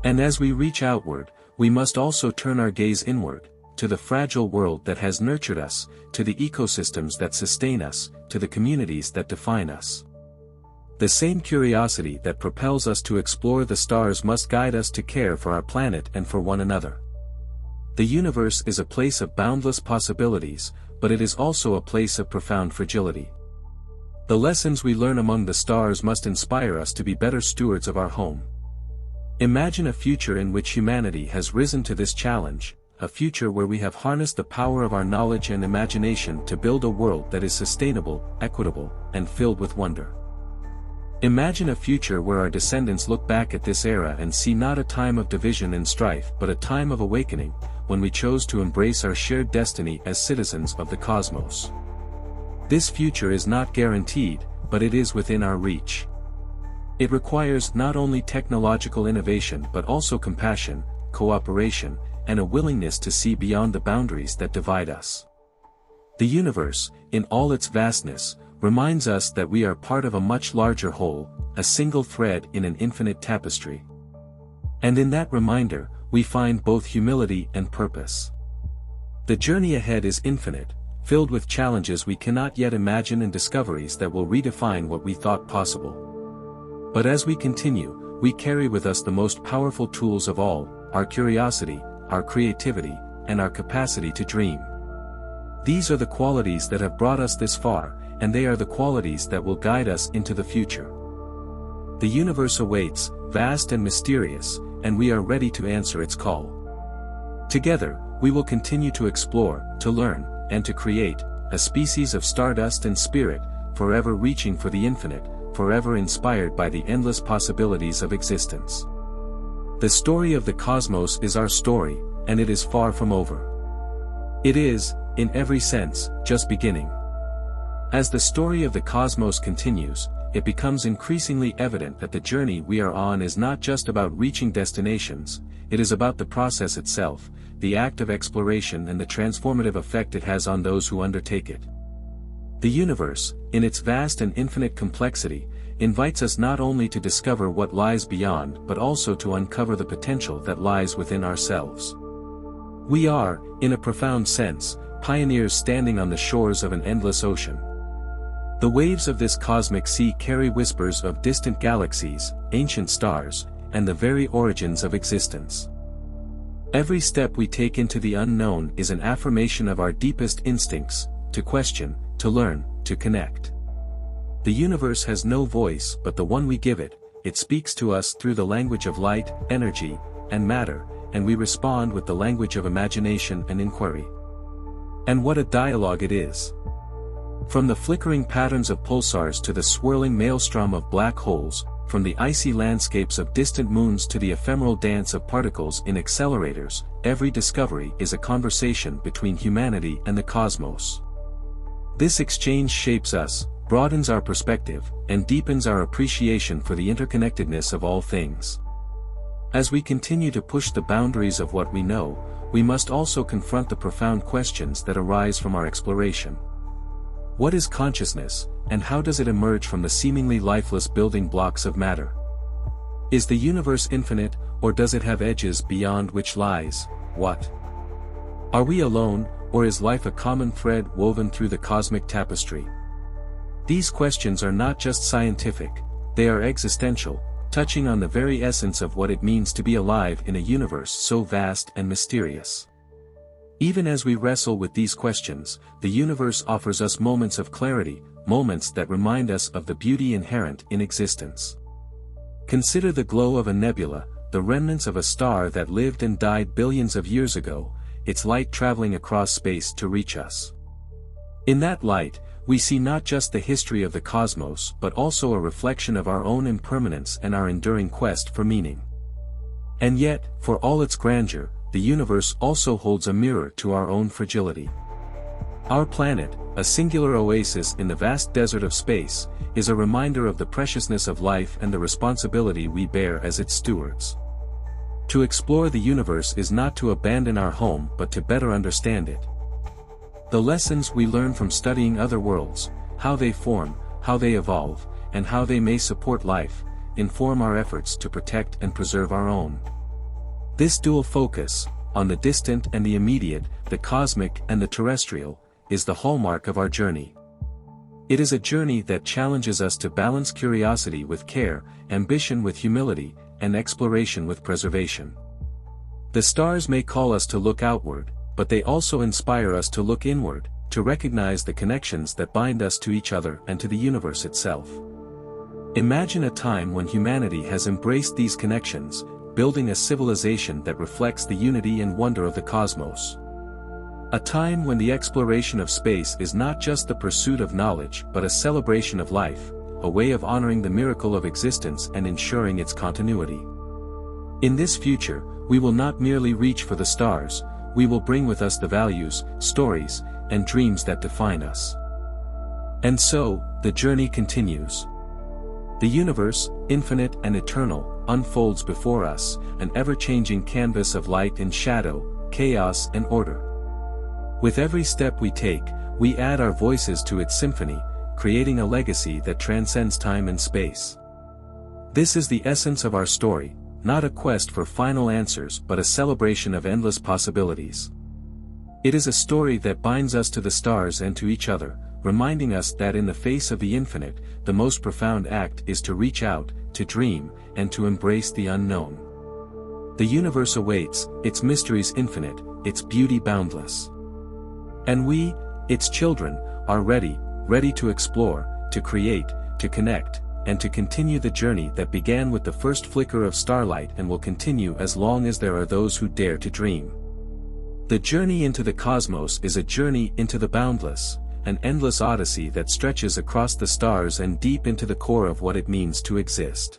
And as we reach outward, we must also turn our gaze inward, to the fragile world that has nurtured us, to the ecosystems that sustain us, to the communities that define us. The same curiosity that propels us to explore the stars must guide us to care for our planet and for one another. The universe is a place of boundless possibilities, but it is also a place of profound fragility. The lessons we learn among the stars must inspire us to be better stewards of our home. Imagine a future in which humanity has risen to this challenge, a future where we have harnessed the power of our knowledge and imagination to build a world that is sustainable, equitable, and filled with wonder. Imagine a future where our descendants look back at this era and see not a time of division and strife but a time of awakening, when we chose to embrace our shared destiny as citizens of the cosmos. This future is not guaranteed, but it is within our reach. It requires not only technological innovation but also compassion, cooperation, and a willingness to see beyond the boundaries that divide us. The universe, in all its vastness, reminds us that we are part of a much larger whole, a single thread in an infinite tapestry. And in that reminder, we find both humility and purpose. The journey ahead is infinite, filled with challenges we cannot yet imagine and discoveries that will redefine what we thought possible. But as we continue, we carry with us the most powerful tools of all: our curiosity, our creativity, and our capacity to dream. These are the qualities that have brought us this far, and they are the qualities that will guide us into the future. The universe awaits, vast and mysterious, and we are ready to answer its call. Together, we will continue to explore, to learn, and to create, a species of stardust and spirit, forever reaching for the infinite, forever inspired by the endless possibilities of existence. The story of the cosmos is our story, and it is far from over. It is, in every sense, just beginning. As the story of the cosmos continues, it becomes increasingly evident that the journey we are on is not just about reaching destinations, it is about the process itself, the act of exploration and the transformative effect it has on those who undertake it. The universe, in its vast and infinite complexity, invites us not only to discover what lies beyond but also to uncover the potential that lies within ourselves. We are, in a profound sense, pioneers standing on the shores of an endless ocean. The waves of this cosmic sea carry whispers of distant galaxies, ancient stars, and the very origins of existence. Every step we take into the unknown is an affirmation of our deepest instincts, to question, to learn, to connect. The universe has no voice but the one we give it. It speaks to us through the language of light, energy, and matter, and we respond with the language of imagination and inquiry. And what a dialogue it is! From the flickering patterns of pulsars to the swirling maelstrom of black holes, from the icy landscapes of distant moons to the ephemeral dance of particles in accelerators, every discovery is a conversation between humanity and the cosmos. This exchange shapes us, broadens our perspective, and deepens our appreciation for the interconnectedness of all things. As we continue to push the boundaries of what we know, we must also confront the profound questions that arise from our exploration. What is consciousness, and how does it emerge from the seemingly lifeless building blocks of matter? Is the universe infinite, or does it have edges beyond which lies what? Are we alone, or is life a common thread woven through the cosmic tapestry? These questions are not just scientific, they are existential, touching on the very essence of what it means to be alive in a universe so vast and mysterious. Even as we wrestle with these questions, the universe offers us moments of clarity, moments that remind us of the beauty inherent in existence. Consider the glow of a nebula, the remnants of a star that lived and died billions of years ago, its light traveling across space to reach us. In that light, we see not just the history of the cosmos but also a reflection of our own impermanence and our enduring quest for meaning. And yet, for all its grandeur, the universe also holds a mirror to our own fragility. Our planet, a singular oasis in the vast desert of space, is a reminder of the preciousness of life and the responsibility we bear as its stewards. To explore the universe is not to abandon our home but to better understand it. The lessons we learn from studying other worlds, how they form, how they evolve, and how they may support life, inform our efforts to protect and preserve our own. This dual focus, on the distant and the immediate, the cosmic and the terrestrial, is the hallmark of our journey. It is a journey that challenges us to balance curiosity with care, ambition with humility, and exploration with preservation. The stars may call us to look outward, but they also inspire us to look inward, to recognize the connections that bind us to each other and to the universe itself. Imagine a time when humanity has embraced these connections, building a civilization that reflects the unity and wonder of the cosmos. A time when the exploration of space is not just the pursuit of knowledge but a celebration of life, a way of honoring the miracle of existence and ensuring its continuity. In this future, we will not merely reach for the stars, we will bring with us the values, stories, and dreams that define us. And so, the journey continues. The universe, infinite and eternal, unfolds before us, an ever-changing canvas of light and shadow, chaos and order. With every step we take, we add our voices to its symphony, creating a legacy that transcends time and space. This is the essence of our story, not a quest for final answers but a celebration of endless possibilities. It is a story that binds us to the stars and to each other, reminding us that in the face of the infinite, the most profound act is to reach out, to dream, and to embrace the unknown. The universe awaits, its mysteries infinite, its beauty boundless. And we, its children, are ready to explore, to create, to connect, and to continue the journey that began with the first flicker of starlight and will continue as long as there are those who dare to dream. The journey into the cosmos is a journey into the boundless, an endless odyssey that stretches across the stars and deep into the core of what it means to exist.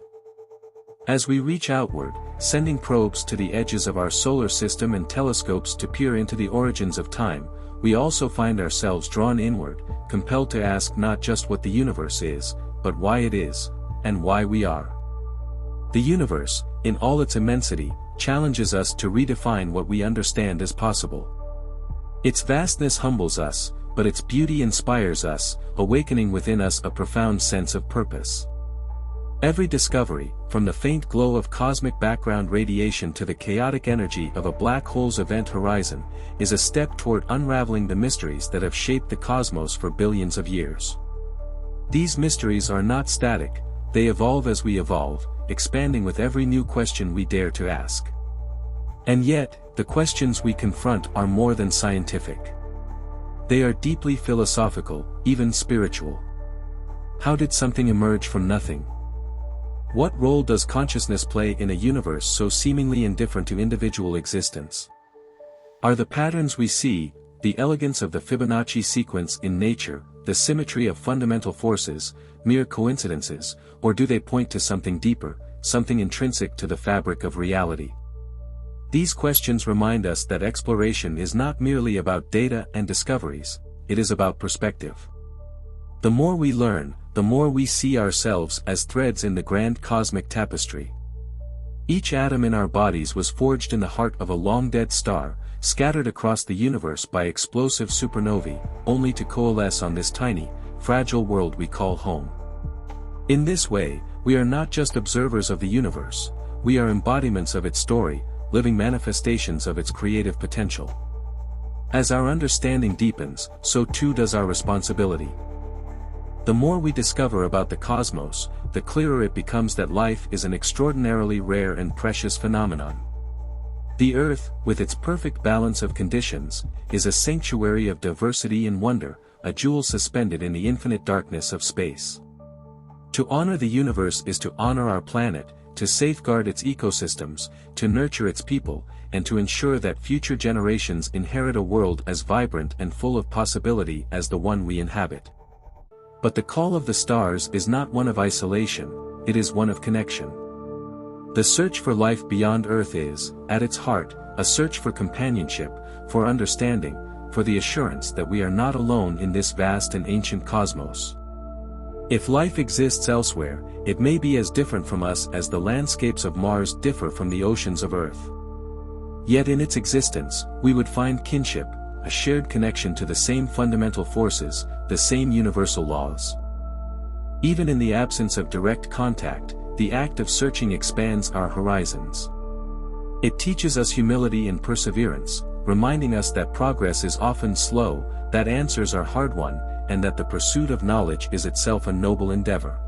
As we reach outward, sending probes to the edges of our solar system and telescopes to peer into the origins of time, we also find ourselves drawn inward, compelled to ask not just what the universe is, but why it is, and why we are. The universe, in all its immensity, challenges us to redefine what we understand as possible. Its vastness humbles us, but its beauty inspires us, awakening within us a profound sense of purpose. Every discovery, from the faint glow of cosmic background radiation to the chaotic energy of a black hole's event horizon, is a step toward unraveling the mysteries that have shaped the cosmos for billions of years. These mysteries are not static, they evolve as we evolve, expanding with every new question we dare to ask. And yet, the questions we confront are more than scientific. They are deeply philosophical, even spiritual. How did something emerge from nothing? What role does consciousness play in a universe so seemingly indifferent to individual existence? Are the patterns we see, the elegance of the Fibonacci sequence in nature, the symmetry of fundamental forces, mere coincidences, or do they point to something deeper, something intrinsic to the fabric of reality? These questions remind us that exploration is not merely about data and discoveries, it is about perspective. The more we learn, the more we see ourselves as threads in the grand cosmic tapestry. Each atom in our bodies was forged in the heart of a long-dead star, scattered across the universe by explosive supernovae, only to coalesce on this tiny, fragile world we call home. In this way, we are not just observers of the universe, we are embodiments of its story, living manifestations of its creative potential. As our understanding deepens, so too does our responsibility. The more we discover about the cosmos, the clearer it becomes that life is an extraordinarily rare and precious phenomenon. The Earth, with its perfect balance of conditions, is a sanctuary of diversity and wonder, a jewel suspended in the infinite darkness of space. To honor the universe is to honor our planet, to safeguard its ecosystems, to nurture its people, and to ensure that future generations inherit a world as vibrant and full of possibility as the one we inhabit. But the call of the stars is not one of isolation, it is one of connection. The search for life beyond Earth is, at its heart, a search for companionship, for understanding, for the assurance that we are not alone in this vast and ancient cosmos. If life exists elsewhere, it may be as different from us as the landscapes of Mars differ from the oceans of Earth. Yet in its existence, we would find kinship, a shared connection to the same fundamental forces, the same universal laws. Even in the absence of direct contact, the act of searching expands our horizons. It teaches us humility and perseverance, reminding us that progress is often slow, that answers are hard-won, and that the pursuit of knowledge is itself a noble endeavor.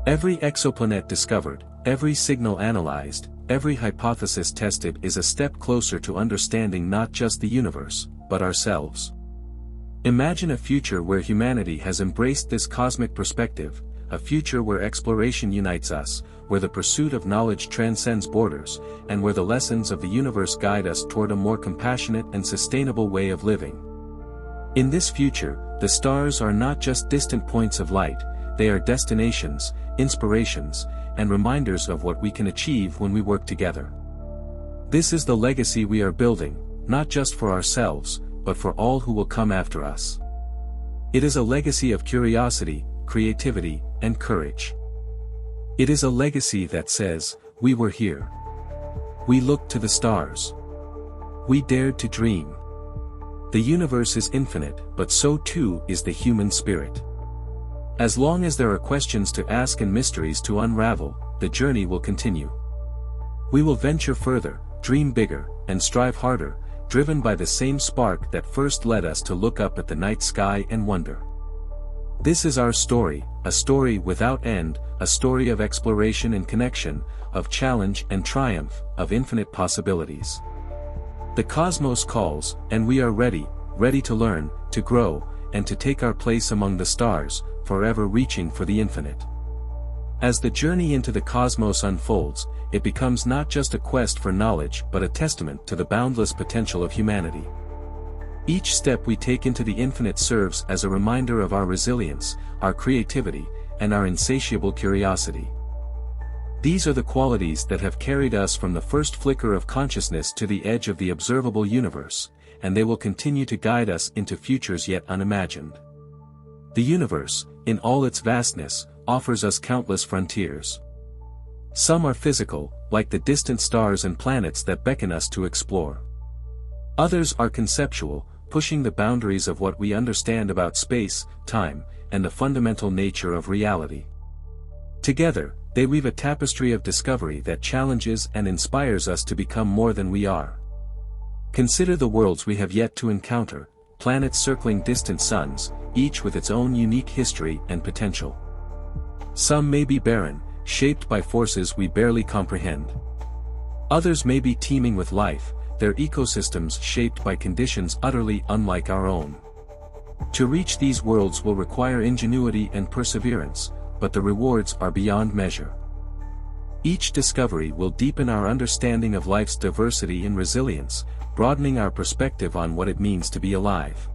Every exoplanet discovered, every signal analyzed, every hypothesis tested is a step closer to understanding not just the universe, but ourselves. Imagine a future where humanity has embraced this cosmic perspective, a future where exploration unites us, where the pursuit of knowledge transcends borders, and where the lessons of the universe guide us toward a more compassionate and sustainable way of living. In this future, the stars are not just distant points of light, they are destinations, inspirations, and reminders of what we can achieve when we work together. This is the legacy we are building, not just for ourselves, but for all who will come after us. It is a legacy of curiosity, creativity, and courage. It is a legacy that says, we were here. We looked to the stars. We dared to dream. The universe is infinite, but so too is the human spirit. As long as there are questions to ask and mysteries to unravel, the journey will continue. We will venture further, dream bigger, and strive harder, driven by the same spark that first led us to look up at the night sky and wonder. This is our story, a story without end, a story of exploration and connection, of challenge and triumph, of infinite possibilities. The cosmos calls, and we are ready, ready to learn, to grow, and to take our place among the stars, forever reaching for the infinite. As the journey into the cosmos unfolds, it becomes not just a quest for knowledge but a testament to the boundless potential of humanity. Each step we take into the infinite serves as a reminder of our resilience, our creativity, and our insatiable curiosity. These are the qualities that have carried us from the first flicker of consciousness to the edge of the observable universe, and they will continue to guide us into futures yet unimagined. The universe, in all its vastness, offers us countless frontiers. Some are physical, like the distant stars and planets that beckon us to explore. Others are conceptual, pushing the boundaries of what we understand about space, time, and the fundamental nature of reality. Together, they weave a tapestry of discovery that challenges and inspires us to become more than we are. Consider the worlds we have yet to encounter, planets circling distant suns, each with its own unique history and potential. Some may be barren, shaped by forces we barely comprehend. Others may be teeming with life, their ecosystems shaped by conditions utterly unlike our own. To reach these worlds will require ingenuity and perseverance, but the rewards are beyond measure. Each discovery will deepen our understanding of life's diversity and resilience, broadening our perspective on what it means to be alive.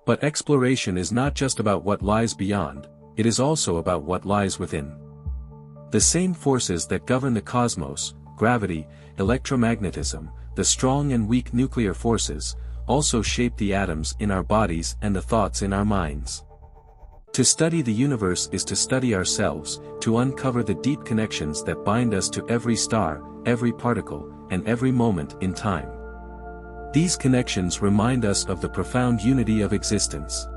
But exploration is not just about what lies beyond, it is also about what lies within. The same forces that govern the cosmos, gravity, electromagnetism, the strong and weak nuclear forces, also shape the atoms in our bodies and the thoughts in our minds. To study the universe is to study ourselves, to uncover the deep connections that bind us to every star, every particle, and every moment in time. These connections remind us of the profound unity of existence.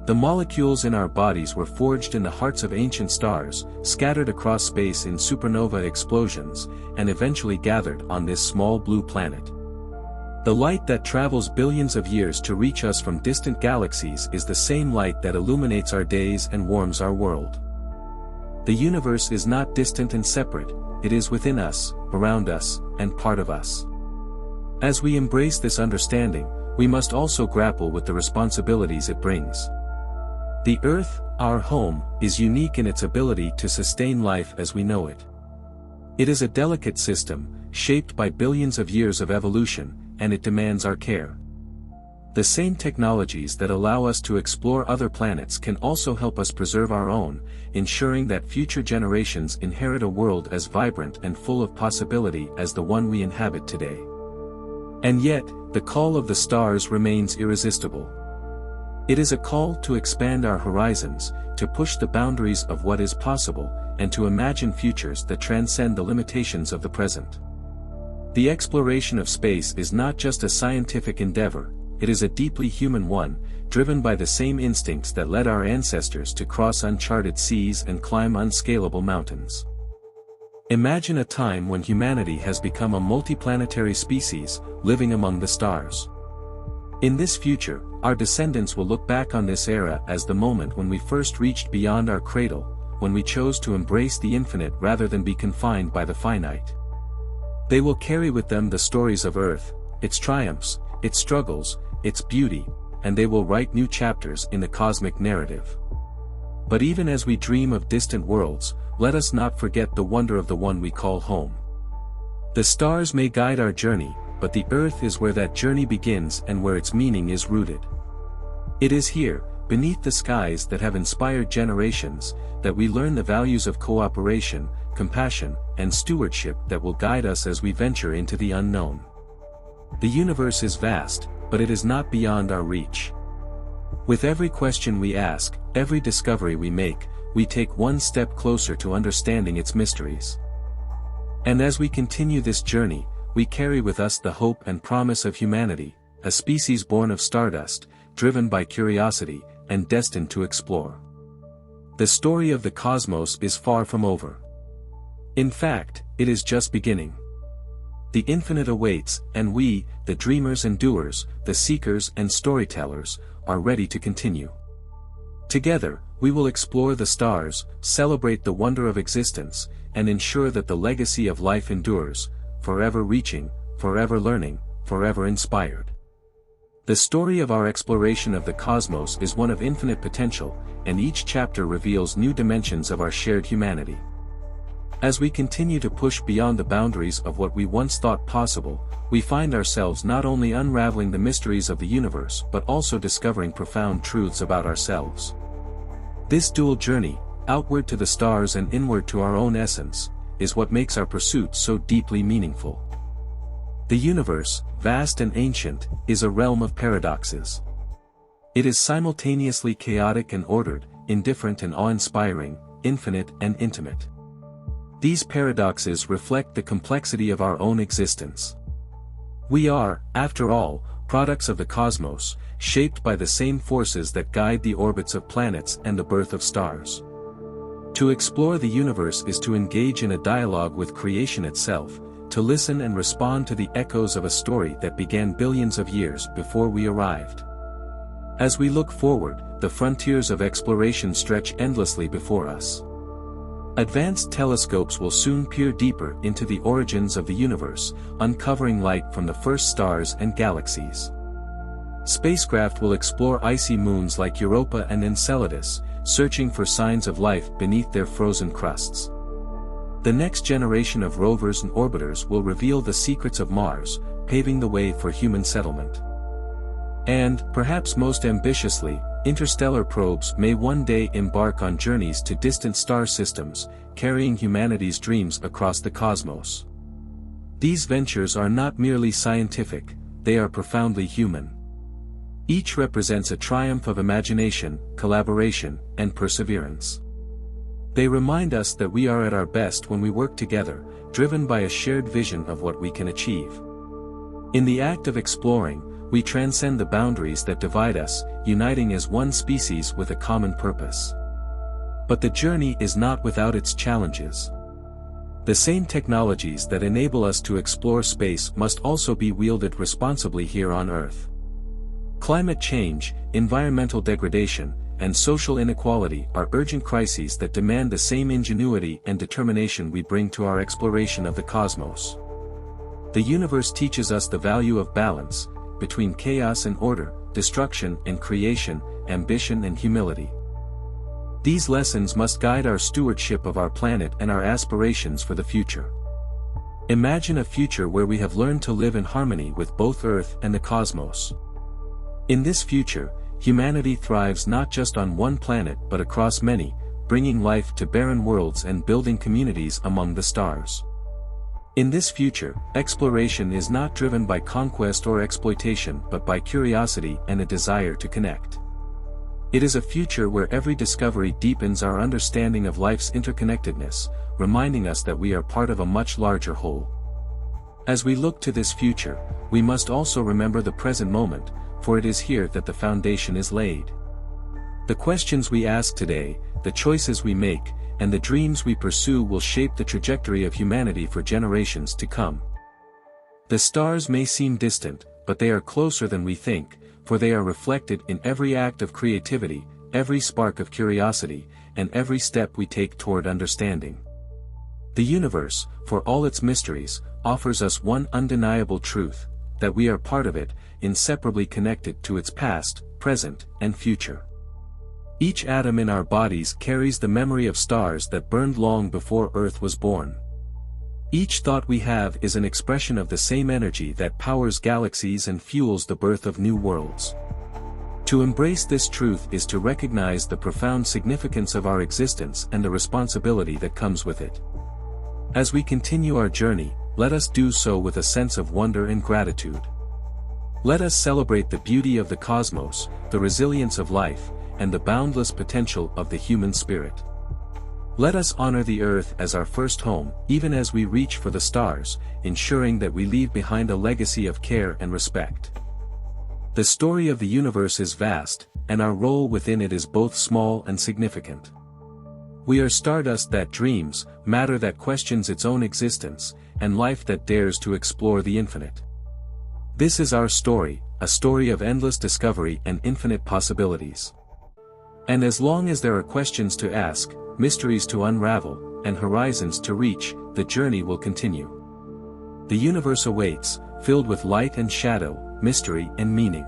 The molecules in our bodies were forged in the hearts of ancient stars, scattered across space in supernova explosions, and eventually gathered on this small blue planet. The light that travels billions of years to reach us from distant galaxies is the same light that illuminates our days and warms our world. The universe is not distant and separate, it is within us, around us, and part of us. As we embrace this understanding, we must also grapple with the responsibilities it brings. The Earth, our home, is unique in its ability to sustain life as we know it. It is a delicate system, shaped by billions of years of evolution, and it demands our care. The same technologies that allow us to explore other planets can also help us preserve our own, ensuring that future generations inherit a world as vibrant and full of possibility as the one we inhabit today. And yet, the call of the stars remains irresistible. It is a call to expand our horizons, to push the boundaries of what is possible, and to imagine futures that transcend the limitations of the present. The exploration of space is not just a scientific endeavor, it is a deeply human one, driven by the same instincts that led our ancestors to cross uncharted seas and climb unscalable mountains. Imagine a time when humanity has become a multiplanetary species, living among the stars. In this future, our descendants will look back on this era as the moment when we first reached beyond our cradle, when we chose to embrace the infinite rather than be confined by the finite. They will carry with them the stories of Earth, its triumphs, its struggles, its beauty, and they will write new chapters in the cosmic narrative. But even as we dream of distant worlds, let us not forget the wonder of the one we call home. The stars may guide our journey, but the Earth is where that journey begins and where its meaning is rooted. It is here, beneath the skies that have inspired generations, that we learn the values of cooperation, compassion, and stewardship that will guide us as we venture into the unknown. The universe is vast, but it is not beyond our reach. With every question we ask, every discovery we make, we take one step closer to understanding its mysteries. And as we continue this journey, we carry with us the hope and promise of humanity, a species born of stardust, driven by curiosity, and destined to explore. The story of the cosmos is far from over. In fact, it is just beginning. The infinite awaits, and we, the dreamers and doers, the seekers and storytellers, are ready to continue. Together, we will explore the stars, celebrate the wonder of existence, and ensure that the legacy of life endures, forever reaching, forever learning, forever inspired. The story of our exploration of the cosmos is one of infinite potential, and each chapter reveals new dimensions of our shared humanity. As we continue to push beyond the boundaries of what we once thought possible, we find ourselves not only unraveling the mysteries of the universe but also discovering profound truths about ourselves. This dual journey, outward to the stars and inward to our own essence, is what makes our pursuit so deeply meaningful. The universe, vast and ancient, is a realm of paradoxes. It is simultaneously chaotic and ordered, indifferent and awe-inspiring, infinite and intimate. These paradoxes reflect the complexity of our own existence. We are, after all, products of the cosmos, shaped by the same forces that guide the orbits of planets and the birth of stars. To explore the universe is to engage in a dialogue with creation itself, to listen and respond to the echoes of a story that began billions of years before we arrived. As we look forward, the frontiers of exploration stretch endlessly before us. Advanced telescopes will soon peer deeper into the origins of the universe, uncovering light from the first stars and galaxies. Spacecraft will explore icy moons like Europa and Enceladus, searching for signs of life beneath their frozen crusts. The next generation of rovers and orbiters will reveal the secrets of Mars, paving the way for human settlement. And, perhaps most ambitiously, interstellar probes may one day embark on journeys to distant star systems, carrying humanity's dreams across the cosmos. These ventures are not merely scientific, they are profoundly human. Each represents a triumph of imagination, collaboration, and perseverance. They remind us that we are at our best when we work together, driven by a shared vision of what we can achieve. In the act of exploring, we transcend the boundaries that divide us, uniting as one species with a common purpose. But the journey is not without its challenges. The same technologies that enable us to explore space must also be wielded responsibly here on Earth. Climate change, environmental degradation, and social inequality are urgent crises that demand the same ingenuity and determination we bring to our exploration of the cosmos. The universe teaches us the value of balance, between chaos and order, destruction and creation, ambition and humility. These lessons must guide our stewardship of our planet and our aspirations for the future. Imagine a future where we have learned to live in harmony with both Earth and the cosmos. In this future, humanity thrives not just on one planet but across many, bringing life to barren worlds and building communities among the stars. In this future, exploration is not driven by conquest or exploitation but by curiosity and a desire to connect. It is a future where every discovery deepens our understanding of life's interconnectedness, reminding us that we are part of a much larger whole. As we look to this future, we must also remember the present moment, for it is here that the foundation is laid. The questions we ask today, the choices we make, and the dreams we pursue will shape the trajectory of humanity for generations to come. The stars may seem distant, but they are closer than we think, for they are reflected in every act of creativity, every spark of curiosity, and every step we take toward understanding. The universe, for all its mysteries, offers us one undeniable truth, that we are part of it, inseparably connected to its past, present, and future. Each atom in our bodies carries the memory of stars that burned long before Earth was born. Each thought we have is an expression of the same energy that powers galaxies and fuels the birth of new worlds. To embrace this truth is to recognize the profound significance of our existence and the responsibility that comes with it. As we continue our journey, let us do so with a sense of wonder and gratitude. Let us celebrate the beauty of the cosmos, the resilience of life, and the boundless potential of the human spirit. Let us honor the Earth as our first home, even as we reach for the stars, ensuring that we leave behind a legacy of care and respect. The story of the universe is vast, and our role within it is both small and significant. We are stardust that dreams, matter that questions its own existence, and life that dares to explore the infinite. This is our story, a story of endless discovery and infinite possibilities. And as long as there are questions to ask, mysteries to unravel, and horizons to reach, the journey will continue. The universe awaits, filled with light and shadow, mystery and meaning.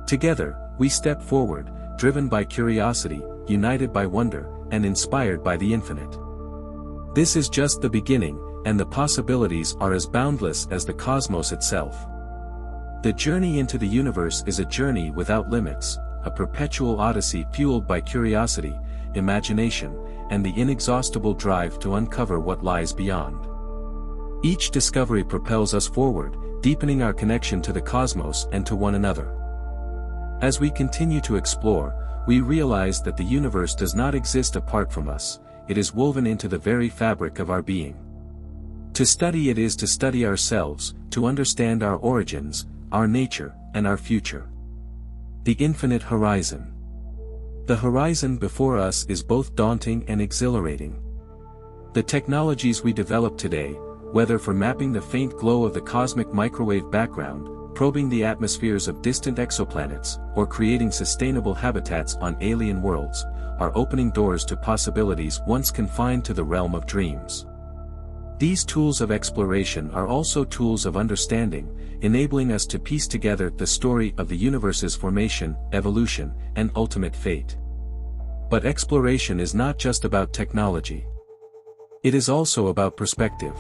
Together, we step forward, driven by curiosity, united by wonder, and inspired by the infinite. This is just the beginning, and the possibilities are as boundless as the cosmos itself. The journey into the universe is a journey without limits, a perpetual odyssey fueled by curiosity, imagination, and the inexhaustible drive to uncover what lies beyond. Each discovery propels us forward, deepening our connection to the cosmos and to one another. As we continue to explore, we realize that the universe does not exist apart from us, it is woven into the very fabric of our being. To study it is to study ourselves, to understand our origins, our nature, and our future. The infinite horizon. The horizon before us is both daunting and exhilarating. The technologies we develop today, whether for mapping the faint glow of the cosmic microwave background, probing the atmospheres of distant exoplanets, or creating sustainable habitats on alien worlds, are opening doors to possibilities once confined to the realm of dreams. These tools of exploration are also tools of understanding, enabling us to piece together the story of the universe's formation, evolution, and ultimate fate. But exploration is not just about technology. It is also about perspective.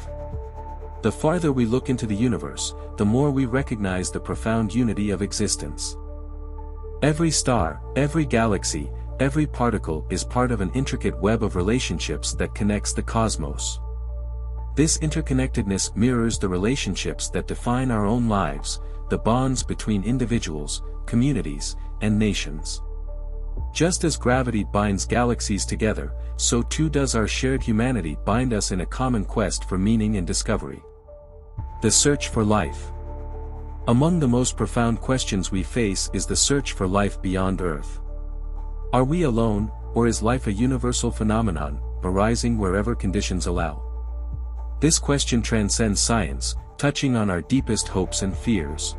The farther we look into the universe, the more we recognize the profound unity of existence. Every star, every galaxy, every particle is part of an intricate web of relationships that connects the cosmos. This interconnectedness mirrors the relationships that define our own lives, the bonds between individuals, communities, and nations. Just as gravity binds galaxies together, so too does our shared humanity bind us in a common quest for meaning and discovery. The search for life. Among the most profound questions we face is the search for life beyond Earth. Are we alone, or is life a universal phenomenon, arising wherever conditions allow? This question transcends science, touching on our deepest hopes and fears.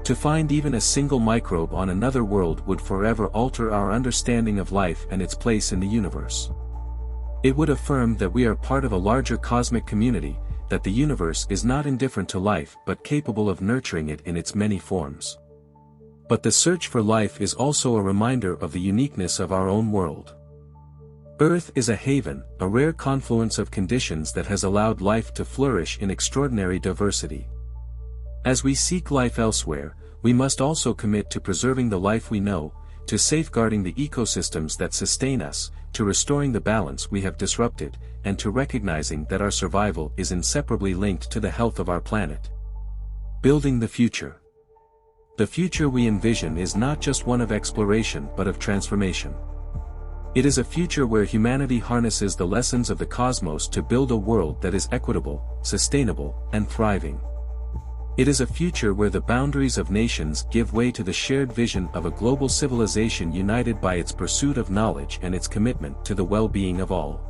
To find even a single microbe on another world would forever alter our understanding of life and its place in the universe. It would affirm that we are part of a larger cosmic community, that the universe is not indifferent to life but capable of nurturing it in its many forms. But the search for life is also a reminder of the uniqueness of our own world. Earth is a haven, a rare confluence of conditions that has allowed life to flourish in extraordinary diversity. As we seek life elsewhere, we must also commit to preserving the life we know, to safeguarding the ecosystems that sustain us, to restoring the balance we have disrupted, and to recognizing that our survival is inseparably linked to the health of our planet. Building the future. The future we envision is not just one of exploration but of transformation. It is a future where humanity harnesses the lessons of the cosmos to build a world that is equitable, sustainable, and thriving. It is a future where the boundaries of nations give way to the shared vision of a global civilization united by its pursuit of knowledge and its commitment to the well-being of all.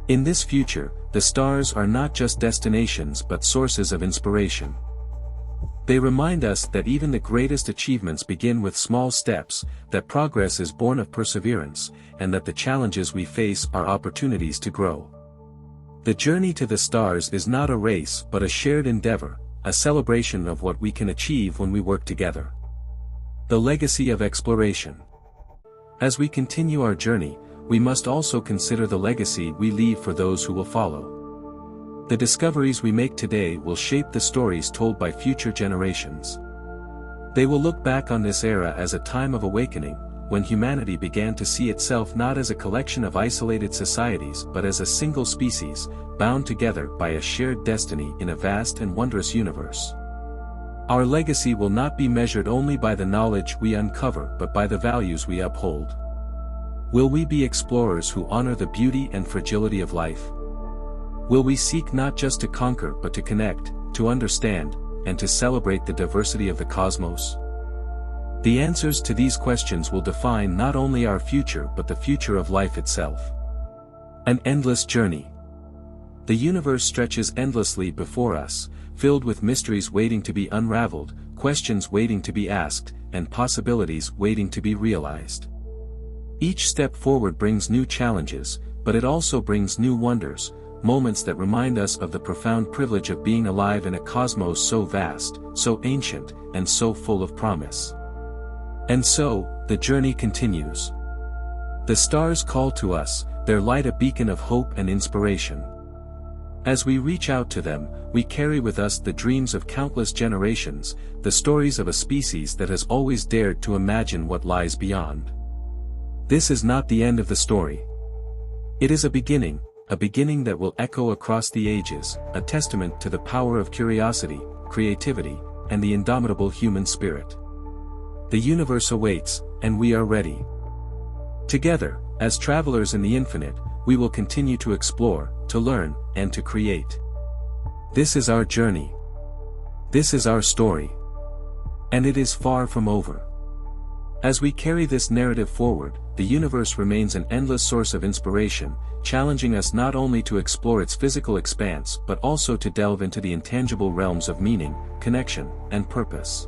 In this future, the stars are not just destinations but sources of inspiration. They remind us that even the greatest achievements begin with small steps, that progress is born of perseverance, and that the challenges we face are opportunities to grow. The journey to the stars is not a race but a shared endeavor, a celebration of what we can achieve when we work together. The legacy of exploration. As we continue our journey, we must also consider the legacy we leave for those who will follow. The discoveries we make today will shape the stories told by future generations. They will look back on this era as a time of awakening, when humanity began to see itself not as a collection of isolated societies but as a single species, bound together by a shared destiny in a vast and wondrous universe. Our legacy will not be measured only by the knowledge we uncover but by the values we uphold. Will we be explorers who honor the beauty and fragility of life? Will we seek not just to conquer but to connect, to understand, and to celebrate the diversity of the cosmos? The answers to these questions will define not only our future but the future of life itself. An endless journey. The universe stretches endlessly before us, filled with mysteries waiting to be unraveled, questions waiting to be asked, and possibilities waiting to be realized. Each step forward brings new challenges, but it also brings new wonders, moments that remind us of the profound privilege of being alive in a cosmos so vast, so ancient, and so full of promise. And so, the journey continues. The stars call to us, their light a beacon of hope and inspiration. As we reach out to them, we carry with us the dreams of countless generations, the stories of a species that has always dared to imagine what lies beyond. This is not the end of the story. It is a beginning that will echo across the ages, a testament to the power of curiosity, creativity, and the indomitable human spirit. The universe awaits, and we are ready. Together, as travelers in the infinite, we will continue to explore, to learn, and to create. This is our journey. This is our story. And it is far from over. As we carry this narrative forward, the universe remains an endless source of inspiration, challenging us not only to explore its physical expanse but also to delve into the intangible realms of meaning, connection, and purpose.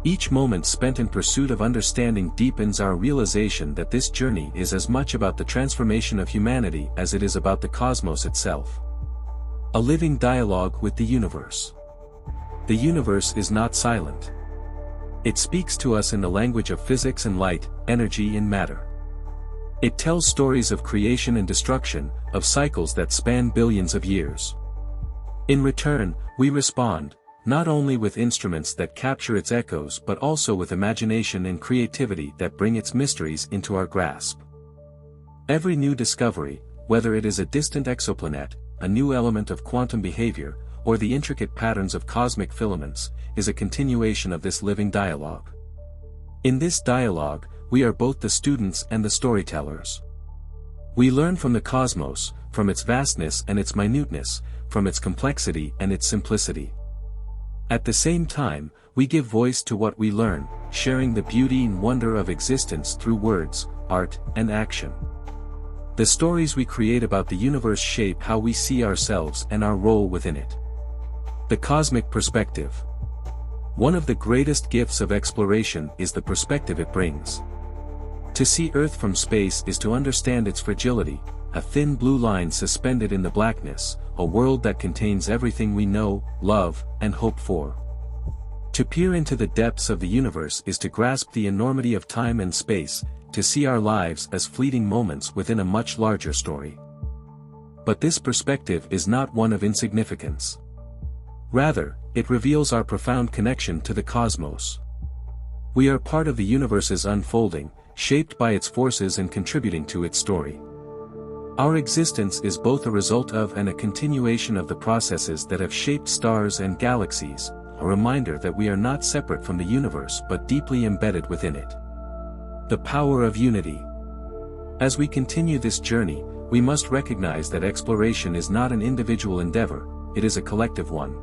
Each moment spent in pursuit of understanding deepens our realization that this journey is as much about the transformation of humanity as it is about the cosmos itself. A living dialogue with the universe. The universe is not silent. It speaks to us in the language of physics and light, energy and matter. It tells stories of creation and destruction, of cycles that span billions of years. In return, we respond, not only with instruments that capture its echoes but also with imagination and creativity that bring its mysteries into our grasp. Every new discovery, whether it is a distant exoplanet, a new element of quantum behavior, or the intricate patterns of cosmic filaments, is a continuation of this living dialogue. In this dialogue, we are both the students and the storytellers. We learn from the cosmos, from its vastness and its minuteness, from its complexity and its simplicity. At the same time, we give voice to what we learn, sharing the beauty and wonder of existence through words, art, and action. The stories we create about the universe shape how we see ourselves and our role within it. The cosmic perspective. One of the greatest gifts of exploration is the perspective it brings. To see Earth from space is to understand its fragility, a thin blue line suspended in the blackness, a world that contains everything we know, love, and hope for. To peer into the depths of the universe is to grasp the enormity of time and space, to see our lives as fleeting moments within a much larger story. But this perspective is not one of insignificance. Rather, it reveals our profound connection to the cosmos. We are part of the universe's unfolding, shaped by its forces and contributing to its story. Our existence is both a result of and a continuation of the processes that have shaped stars and galaxies, a reminder that we are not separate from the universe but deeply embedded within it. The power of unity. As we continue this journey, we must recognize that exploration is not an individual endeavor, it is a collective one.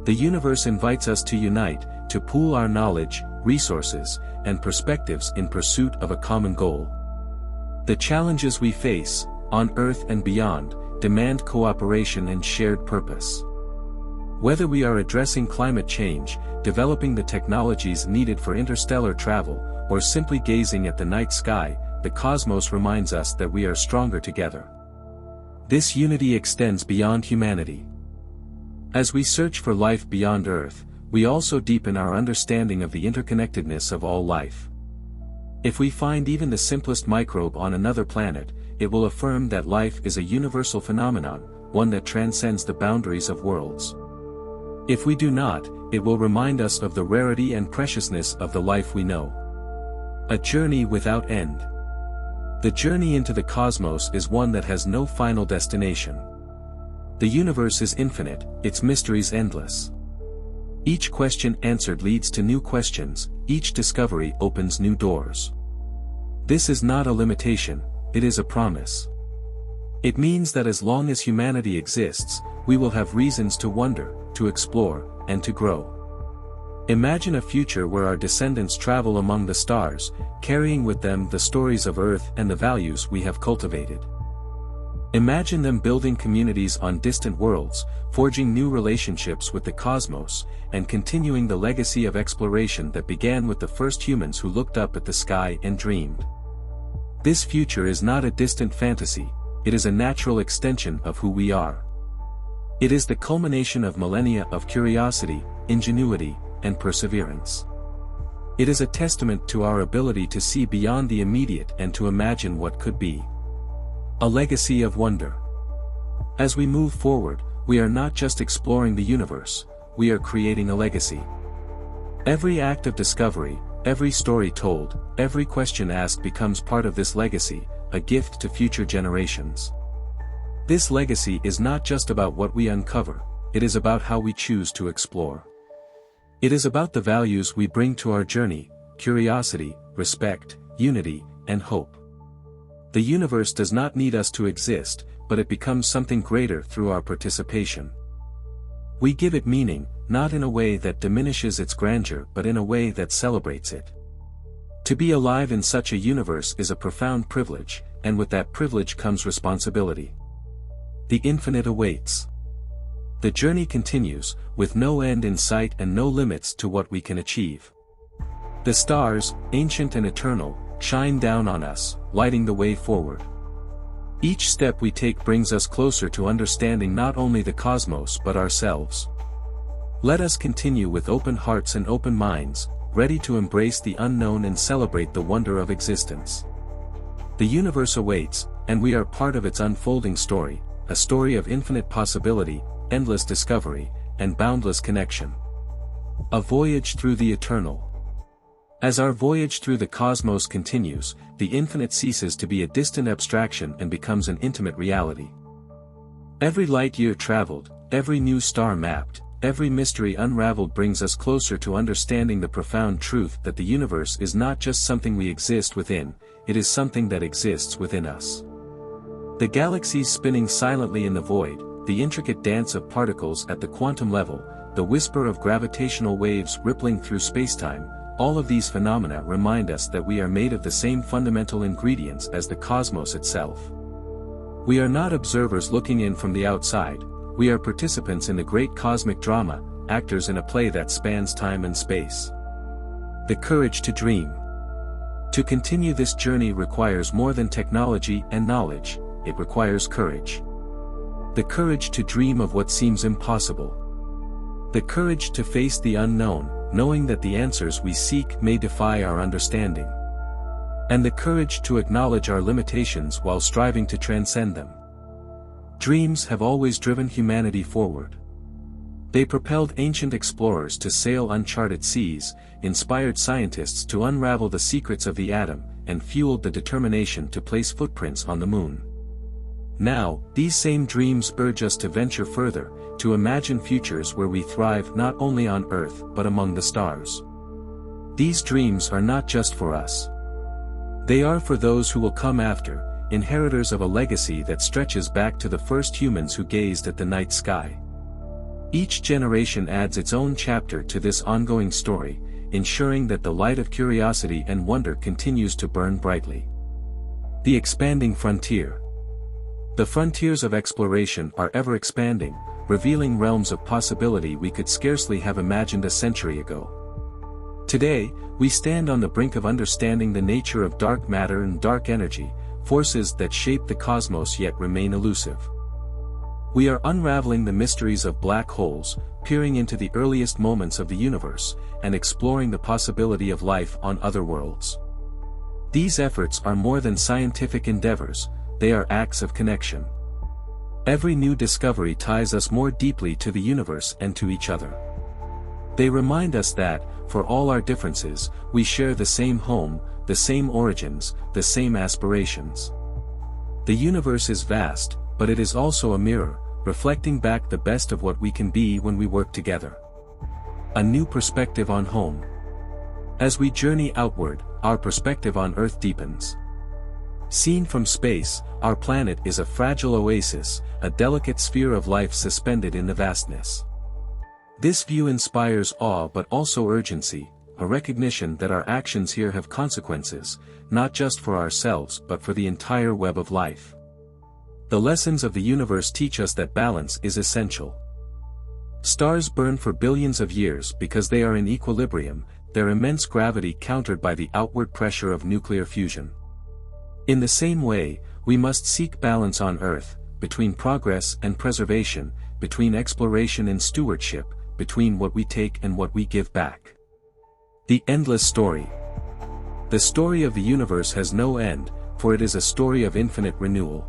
The universe invites us to unite, to pool our knowledge, resources, and perspectives in pursuit of a common goal. The challenges we face, on Earth and beyond, demand cooperation and shared purpose. Whether we are addressing climate change, developing the technologies needed for interstellar travel, or simply gazing at the night sky, the cosmos reminds us that we are stronger together. This unity extends beyond humanity. As we search for life beyond Earth, we also deepen our understanding of the interconnectedness of all life. If we find even the simplest microbe on another planet, it will affirm that life is a universal phenomenon, one that transcends the boundaries of worlds. If we do not, it will remind us of the rarity and preciousness of the life we know. A journey without end. The journey into the cosmos is one that has no final destination. The universe is infinite, its mysteries endless. Each question answered leads to new questions, each discovery opens new doors. This is not a limitation, it is a promise. It means that as long as humanity exists, we will have reasons to wonder, to explore, and to grow. Imagine a future where our descendants travel among the stars, carrying with them the stories of Earth and the values we have cultivated. Imagine them building communities on distant worlds, forging new relationships with the cosmos, and continuing the legacy of exploration that began with the first humans who looked up at the sky and dreamed. This future is not a distant fantasy, it is a natural extension of who we are. It is the culmination of millennia of curiosity, ingenuity, and perseverance. It is a testament to our ability to see beyond the immediate and to imagine what could be. A legacy of wonder. As we move forward, we are not just exploring the universe, we are creating a legacy. Every act of discovery, every story told, every question asked becomes part of this legacy, a gift to future generations. This legacy is not just about what we uncover, it is about how we choose to explore. It is about the values we bring to our journey, curiosity, respect, unity, and hope. The universe does not need us to exist, but it becomes something greater through our participation. We give it meaning, not in a way that diminishes its grandeur but in a way that celebrates it. To be alive in such a universe is a profound privilege, and with that privilege comes responsibility. The infinite awaits. The journey continues, with no end in sight and no limits to what we can achieve. The stars, ancient and eternal, shine down on us, lighting the way forward. Each step we take brings us closer to understanding not only the cosmos but ourselves. Let us continue with open hearts and open minds, ready to embrace the unknown and celebrate the wonder of existence. The universe awaits, and we are part of its unfolding story, a story of infinite possibility, endless discovery, and boundless connection. A voyage through the eternal. As our voyage through the cosmos continues, the infinite ceases to be a distant abstraction and becomes an intimate reality. Every light year traveled, every new star mapped, every mystery unraveled brings us closer to understanding the profound truth that the universe is not just something we exist within, it is something that exists within us. The galaxies spinning silently in the void, the intricate dance of particles at the quantum level, the whisper of gravitational waves rippling through spacetime, all of these phenomena remind us that we are made of the same fundamental ingredients as the cosmos itself. We are not observers looking in from the outside, we are participants in the great cosmic drama, actors in a play that spans time and space. The courage to dream. To continue this journey requires more than technology and knowledge, it requires courage. The courage to dream of what seems impossible. The courage to face the unknown, knowing that the answers we seek may defy our understanding. And the courage to acknowledge our limitations while striving to transcend them. Dreams have always driven humanity forward. They propelled ancient explorers to sail uncharted seas, inspired scientists to unravel the secrets of the atom, and fueled the determination to place footprints on the moon. Now, these same dreams urge us to venture further, to imagine futures where we thrive not only on Earth but among the stars. These dreams are not just for us. They are for those who will come after, inheritors of a legacy that stretches back to the first humans who gazed at the night sky. Each generation adds its own chapter to this ongoing story, ensuring that the light of curiosity and wonder continues to burn brightly. The expanding frontier. The frontiers of exploration are ever expanding, revealing realms of possibility we could scarcely have imagined a century ago. Today, we stand on the brink of understanding the nature of dark matter and dark energy, forces that shape the cosmos yet remain elusive. We are unraveling the mysteries of black holes, peering into the earliest moments of the universe, and exploring the possibility of life on other worlds. These efforts are more than scientific endeavors, they are acts of connection. Every new discovery ties us more deeply to the universe and to each other. They remind us that, for all our differences, we share the same home, the same origins, the same aspirations. The universe is vast, but it is also a mirror, reflecting back the best of what we can be when we work together. A new perspective on home. As we journey outward, our perspective on Earth deepens. Seen from space, our planet is a fragile oasis, a delicate sphere of life suspended in the vastness. This view inspires awe but also urgency, a recognition that our actions here have consequences, not just for ourselves but for the entire web of life. The lessons of the universe teach us that balance is essential. Stars burn for billions of years because they are in equilibrium, their immense gravity countered by the outward pressure of nuclear fusion. In the same way, we must seek balance on Earth, between progress and preservation, between exploration and stewardship, between what we take and what we give back. The endless story. The story of the universe has no end, for it is a story of infinite renewal.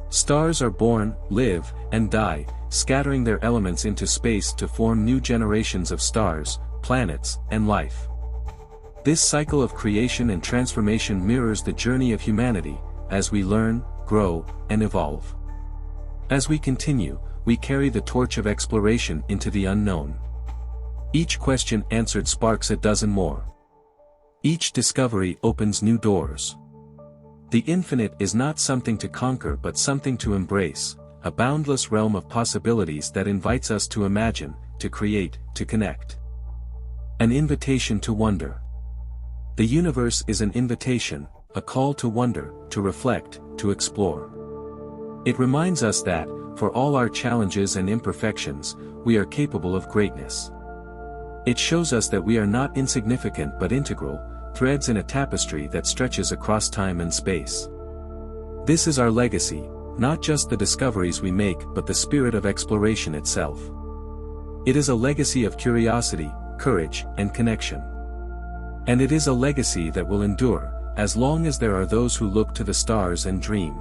Stars are born, live, and die, scattering their elements into space to form new generations of stars, planets, and life. This cycle of creation and transformation mirrors the journey of humanity, as we learn, grow, and evolve. As we continue, we carry the torch of exploration into the unknown. Each question answered sparks a dozen more. Each discovery opens new doors. The infinite is not something to conquer but something to embrace, a boundless realm of possibilities that invites us to imagine, to create, to connect. An invitation to wonder. The universe is an invitation, a call to wonder, to reflect, to explore. It reminds us that, for all our challenges and imperfections, we are capable of greatness. It shows us that we are not insignificant but integral, threads in a tapestry that stretches across time and space. This is our legacy, not just the discoveries we make but the spirit of exploration itself. It is a legacy of curiosity, courage, and connection. And it is a legacy that will endure, as long as there are those who look to the stars and dream.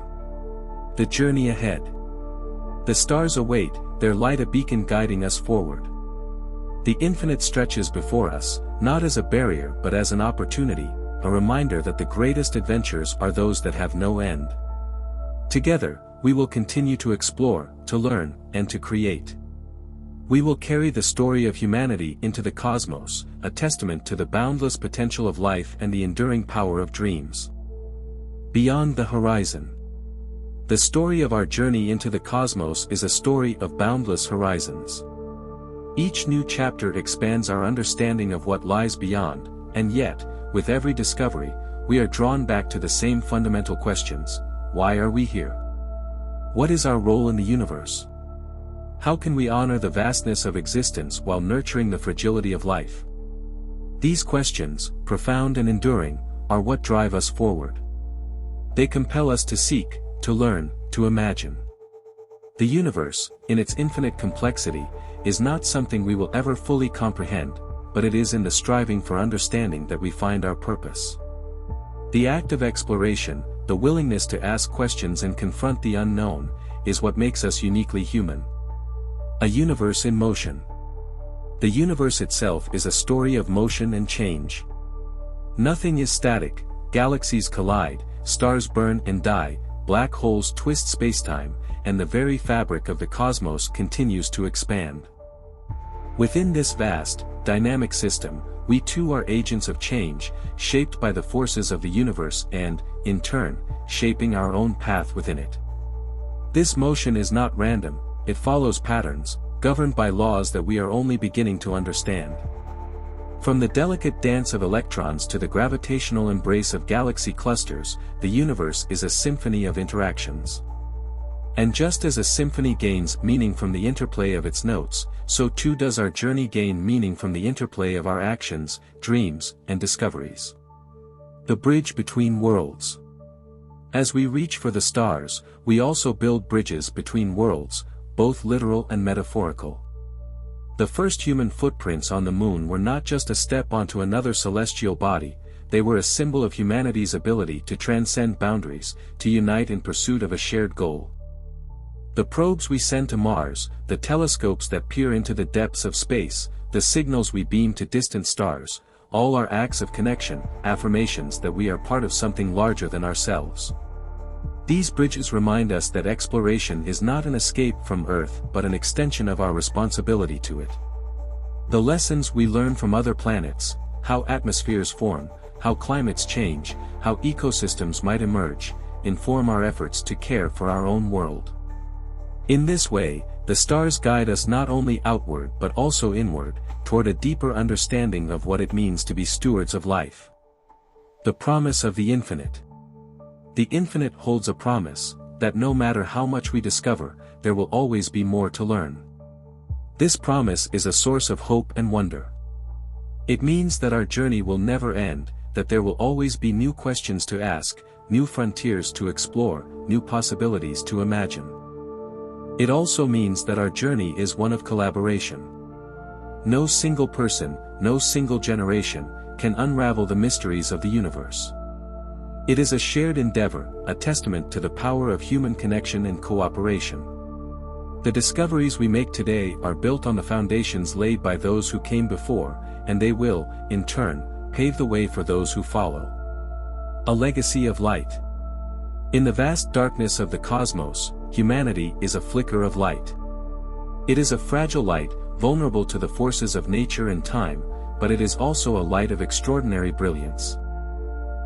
The journey ahead. The stars await, their light a beacon guiding us forward. The infinite stretches before us, not as a barrier but as an opportunity, a reminder that the greatest adventures are those that have no end. Together, we will continue to explore, to learn, and to create. We will carry the story of humanity into the cosmos, a testament to the boundless potential of life and the enduring power of dreams. Beyond the horizon. The story of our journey into the cosmos is a story of boundless horizons. Each new chapter expands our understanding of what lies beyond, and yet, with every discovery, we are drawn back to the same fundamental questions. Why are we here? What is our role in the universe? How can we honor the vastness of existence while nurturing the fragility of life? These questions, profound and enduring, are what drive us forward. They compel us to seek, to learn, to imagine. The universe, in its infinite complexity, is not something we will ever fully comprehend, but it is in the striving for understanding that we find our purpose. The act of exploration, the willingness to ask questions and confront the unknown, is what makes us uniquely human. A universe in motion. The universe itself is a story of motion and change. Nothing is static, galaxies collide, stars burn and die, black holes twist spacetime, and the very fabric of the cosmos continues to expand. Within this vast, dynamic system, we too are agents of change, shaped by the forces of the universe and, in turn, shaping our own path within it. This motion is not random, it follows patterns, governed by laws that we are only beginning to understand. From the delicate dance of electrons to the gravitational embrace of galaxy clusters, the universe is a symphony of interactions. And just as a symphony gains meaning from the interplay of its notes, so too does our journey gain meaning from the interplay of our actions, dreams, and discoveries. The bridge between worlds. As we reach for the stars, we also build bridges between worlds, both literal and metaphorical. The first human footprints on the moon were not just a step onto another celestial body, they were a symbol of humanity's ability to transcend boundaries, to unite in pursuit of a shared goal. The probes we send to Mars, the telescopes that peer into the depths of space, the signals we beam to distant stars, all are acts of connection, affirmations that we are part of something larger than ourselves. These bridges remind us that exploration is not an escape from Earth but an extension of our responsibility to it. The lessons we learn from other planets, how atmospheres form, how climates change, how ecosystems might emerge, inform our efforts to care for our own world. In this way, the stars guide us not only outward but also inward, toward a deeper understanding of what it means to be stewards of life. The promise of the infinite. The infinite holds a promise, that no matter how much we discover, there will always be more to learn. This promise is a source of hope and wonder. It means that our journey will never end, that there will always be new questions to ask, new frontiers to explore, new possibilities to imagine. It also means that our journey is one of collaboration. No single person, no single generation, can unravel the mysteries of the universe. It is a shared endeavor, a testament to the power of human connection and cooperation. The discoveries we make today are built on the foundations laid by those who came before, and they will, in turn, pave the way for those who follow. A legacy of light. In the vast darkness of the cosmos, humanity is a flicker of light. It is a fragile light, vulnerable to the forces of nature and time, but it is also a light of extraordinary brilliance.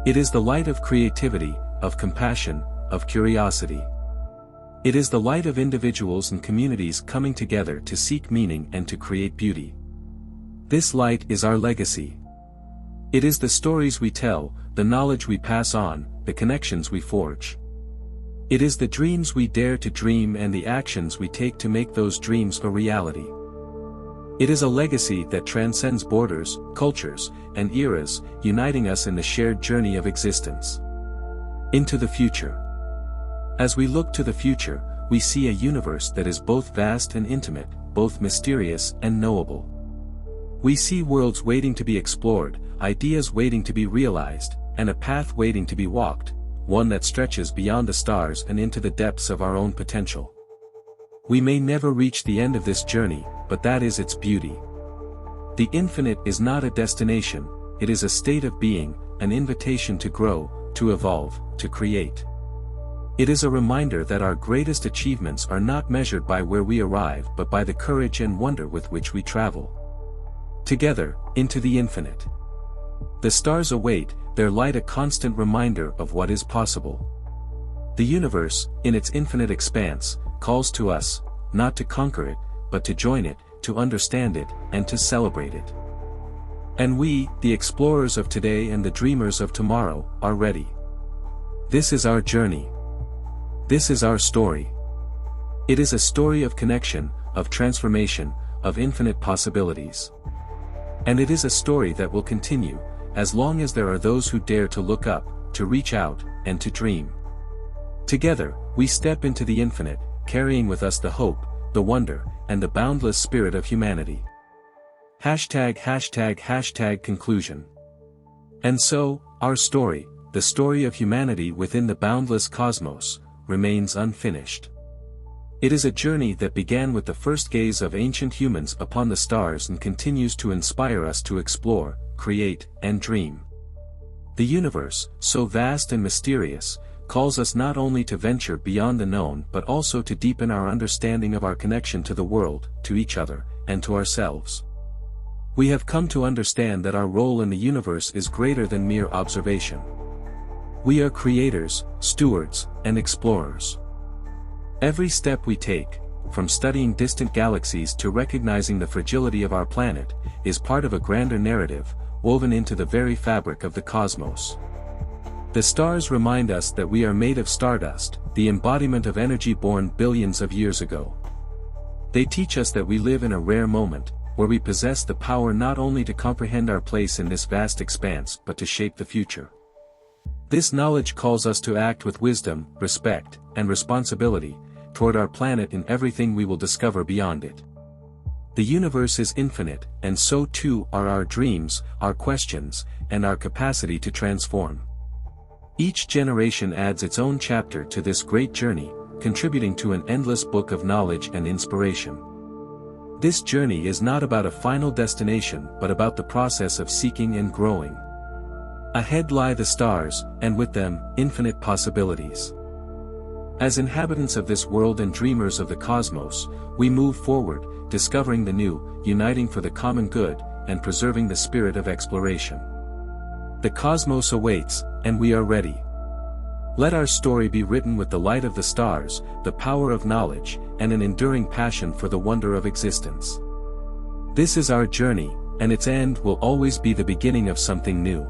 It is the light of creativity, of compassion, of curiosity. It is the light of individuals and communities coming together to seek meaning and to create beauty. This light is our legacy. It is the stories we tell, the knowledge we pass on, the connections we forge. It is the dreams we dare to dream and the actions we take to make those dreams a reality. It is a legacy that transcends borders, cultures, and eras, uniting us in the shared journey of existence. Into the future. As we look to the future, we see a universe that is both vast and intimate, both mysterious and knowable. We see worlds waiting to be explored, ideas waiting to be realized, and a path waiting to be walked, one that stretches beyond the stars and into the depths of our own potential. We may never reach the end of this journey, but that is its beauty. The infinite is not a destination, it is a state of being, an invitation to grow, to evolve, to create. It is a reminder that our greatest achievements are not measured by where we arrive but by the courage and wonder with which we travel together, into the infinite. The stars await, their light a constant reminder of what is possible. The universe, in its infinite expanse, calls to us, not to conquer it, but to join it, to understand it, and to celebrate it. And we, the explorers of today and the dreamers of tomorrow, are ready. This is our journey. This is our story. It is a story of connection, of transformation, of infinite possibilities. And it is a story that will continue, as long as there are those who dare to look up, to reach out, and to dream. Together, we step into the infinite, carrying with us the hope, the wonder, and the boundless spirit of humanity. #conclusion. And so, our story, the story of humanity within the boundless cosmos, remains unfinished. It is a journey that began with the first gaze of ancient humans upon the stars and continues to inspire us to explore, create, and dream. The universe, so vast and mysterious, calls us not only to venture beyond the known but also to deepen our understanding of our connection to the world, to each other, and to ourselves. We have come to understand that our role in the universe is greater than mere observation. We are creators, stewards, and explorers. Every step we take, from studying distant galaxies to recognizing the fragility of our planet, is part of a grander narrative, woven into the very fabric of the cosmos. The stars remind us that we are made of stardust, the embodiment of energy born billions of years ago. They teach us that we live in a rare moment, where we possess the power not only to comprehend our place in this vast expanse but to shape the future. This knowledge calls us to act with wisdom, respect, and responsibility, toward our planet and everything we will discover beyond it. The universe is infinite, and so too are our dreams, our questions, and our capacity to transform. Each generation adds its own chapter to this great journey, contributing to an endless book of knowledge and inspiration. This journey is not about a final destination but about the process of seeking and growing. Ahead lie the stars, and with them, infinite possibilities. As inhabitants of this world and dreamers of the cosmos, we move forward, discovering the new, uniting for the common good, and preserving the spirit of exploration. The cosmos awaits, and we are ready. Let our story be written with the light of the stars, the power of knowledge, and an enduring passion for the wonder of existence. This is our journey, and its end will always be the beginning of something new.